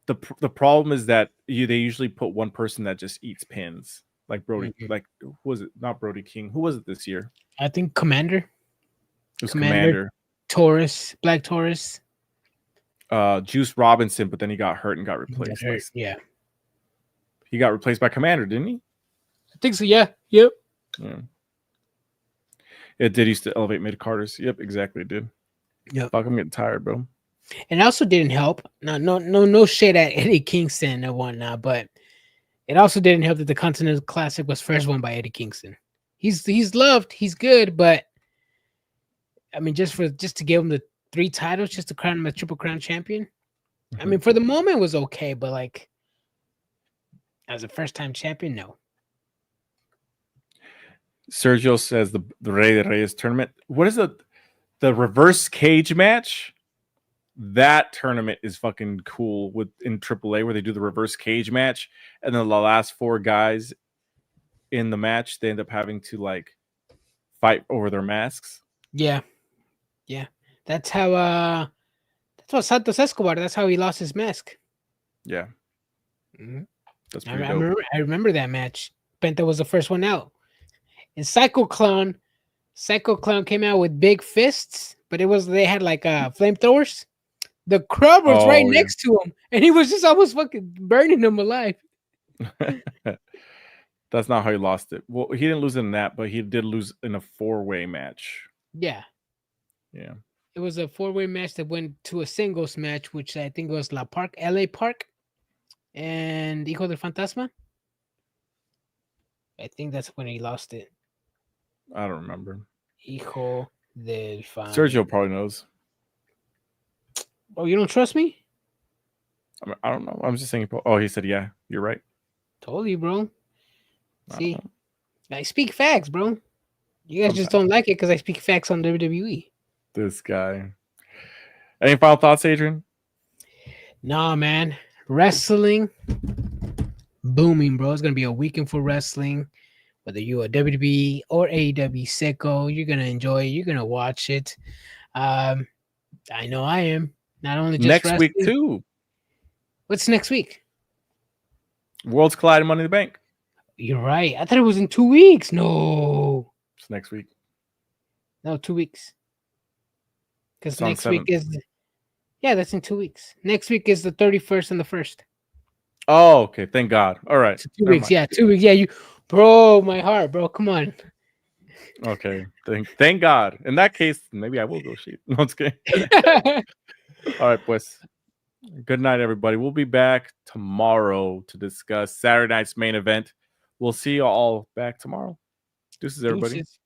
The problem is that they usually put one person that just eats pins, like Brody. Mm-hmm. Like, who was it? Not Brody King. Who was it this year? I think Commander. It was Commander. Taurus, Black Taurus. Juice Robinson, but then he got hurt and got replaced. Yeah. He got replaced by Commander, didn't he? I think so, yeah. Yep. Yeah. It did used to elevate mid-carders. Yep, exactly, it did. Yep. Fuck, I'm getting tired, bro. And it also didn't help. No shade at Eddie Kingston and whatnot, but it also didn't help that the Continental Classic was first won by Eddie Kingston. He's loved, he's good, but just to give him the 3 titles, just to crown him a Triple Crown champion. Mm-hmm. For the moment it was okay, but like as a first-time champion, no. Sergio says the Rey de Reyes tournament. What is the reverse cage match? That tournament is fucking cool in AAA, where they do the reverse cage match, and then the last 4 guys in the match, they end up having to like fight over their masks. Yeah. That's how Santos Escobar. That's how he lost his mask. Yeah. Mm-hmm. That's pretty dope. I remember that match. Penta was the first one out. And Psycho Clown came out with big fists, but they had like flamethrowers. The crowd was right next to him, and he was just almost fucking burning them alive. That's not how he lost it. Well, he didn't lose in that, but he did lose in a 4-way match. Yeah. Yeah. It was a 4-way match that went to a singles match, which I think was LA Park, and Hijo del Fantasma. I think that's when he lost it. I don't remember. Hijo del Fantasma. Sergio probably knows. Oh, you don't trust me? I don't know. I'm just saying. Oh, he said, yeah, you're right. Told you, bro. See, I speak facts, bro. You guys just don't like it because I speak facts on WWE. This guy. Any final thoughts, Adrian? Nah, man. Wrestling booming, bro. It's gonna be a weekend for wrestling. Whether you're a WWE or AEW sicko, you're gonna enjoy it. You're gonna watch it. I know I am. Not only just next wrestling. week too. What's next week? Worlds Collide Money in the Bank. You're right. I thought it was in 2 weeks. No. It's next week. No, 2 weeks. Because next week is... Yeah, that's in 2 weeks. Next week is the 31st and the 1st. Oh, okay. Thank God. All right. So 2 weeks. Yeah, 2 weeks. Yeah, you... Bro, my heart, bro. Come on. Okay. Thank God. In that case, maybe I will go sheep. No, it's kidding. All right, pues. Good night, everybody. We'll be back tomorrow to discuss Saturday night's main event. We'll see you all back tomorrow. Deuces, everybody. Deuces.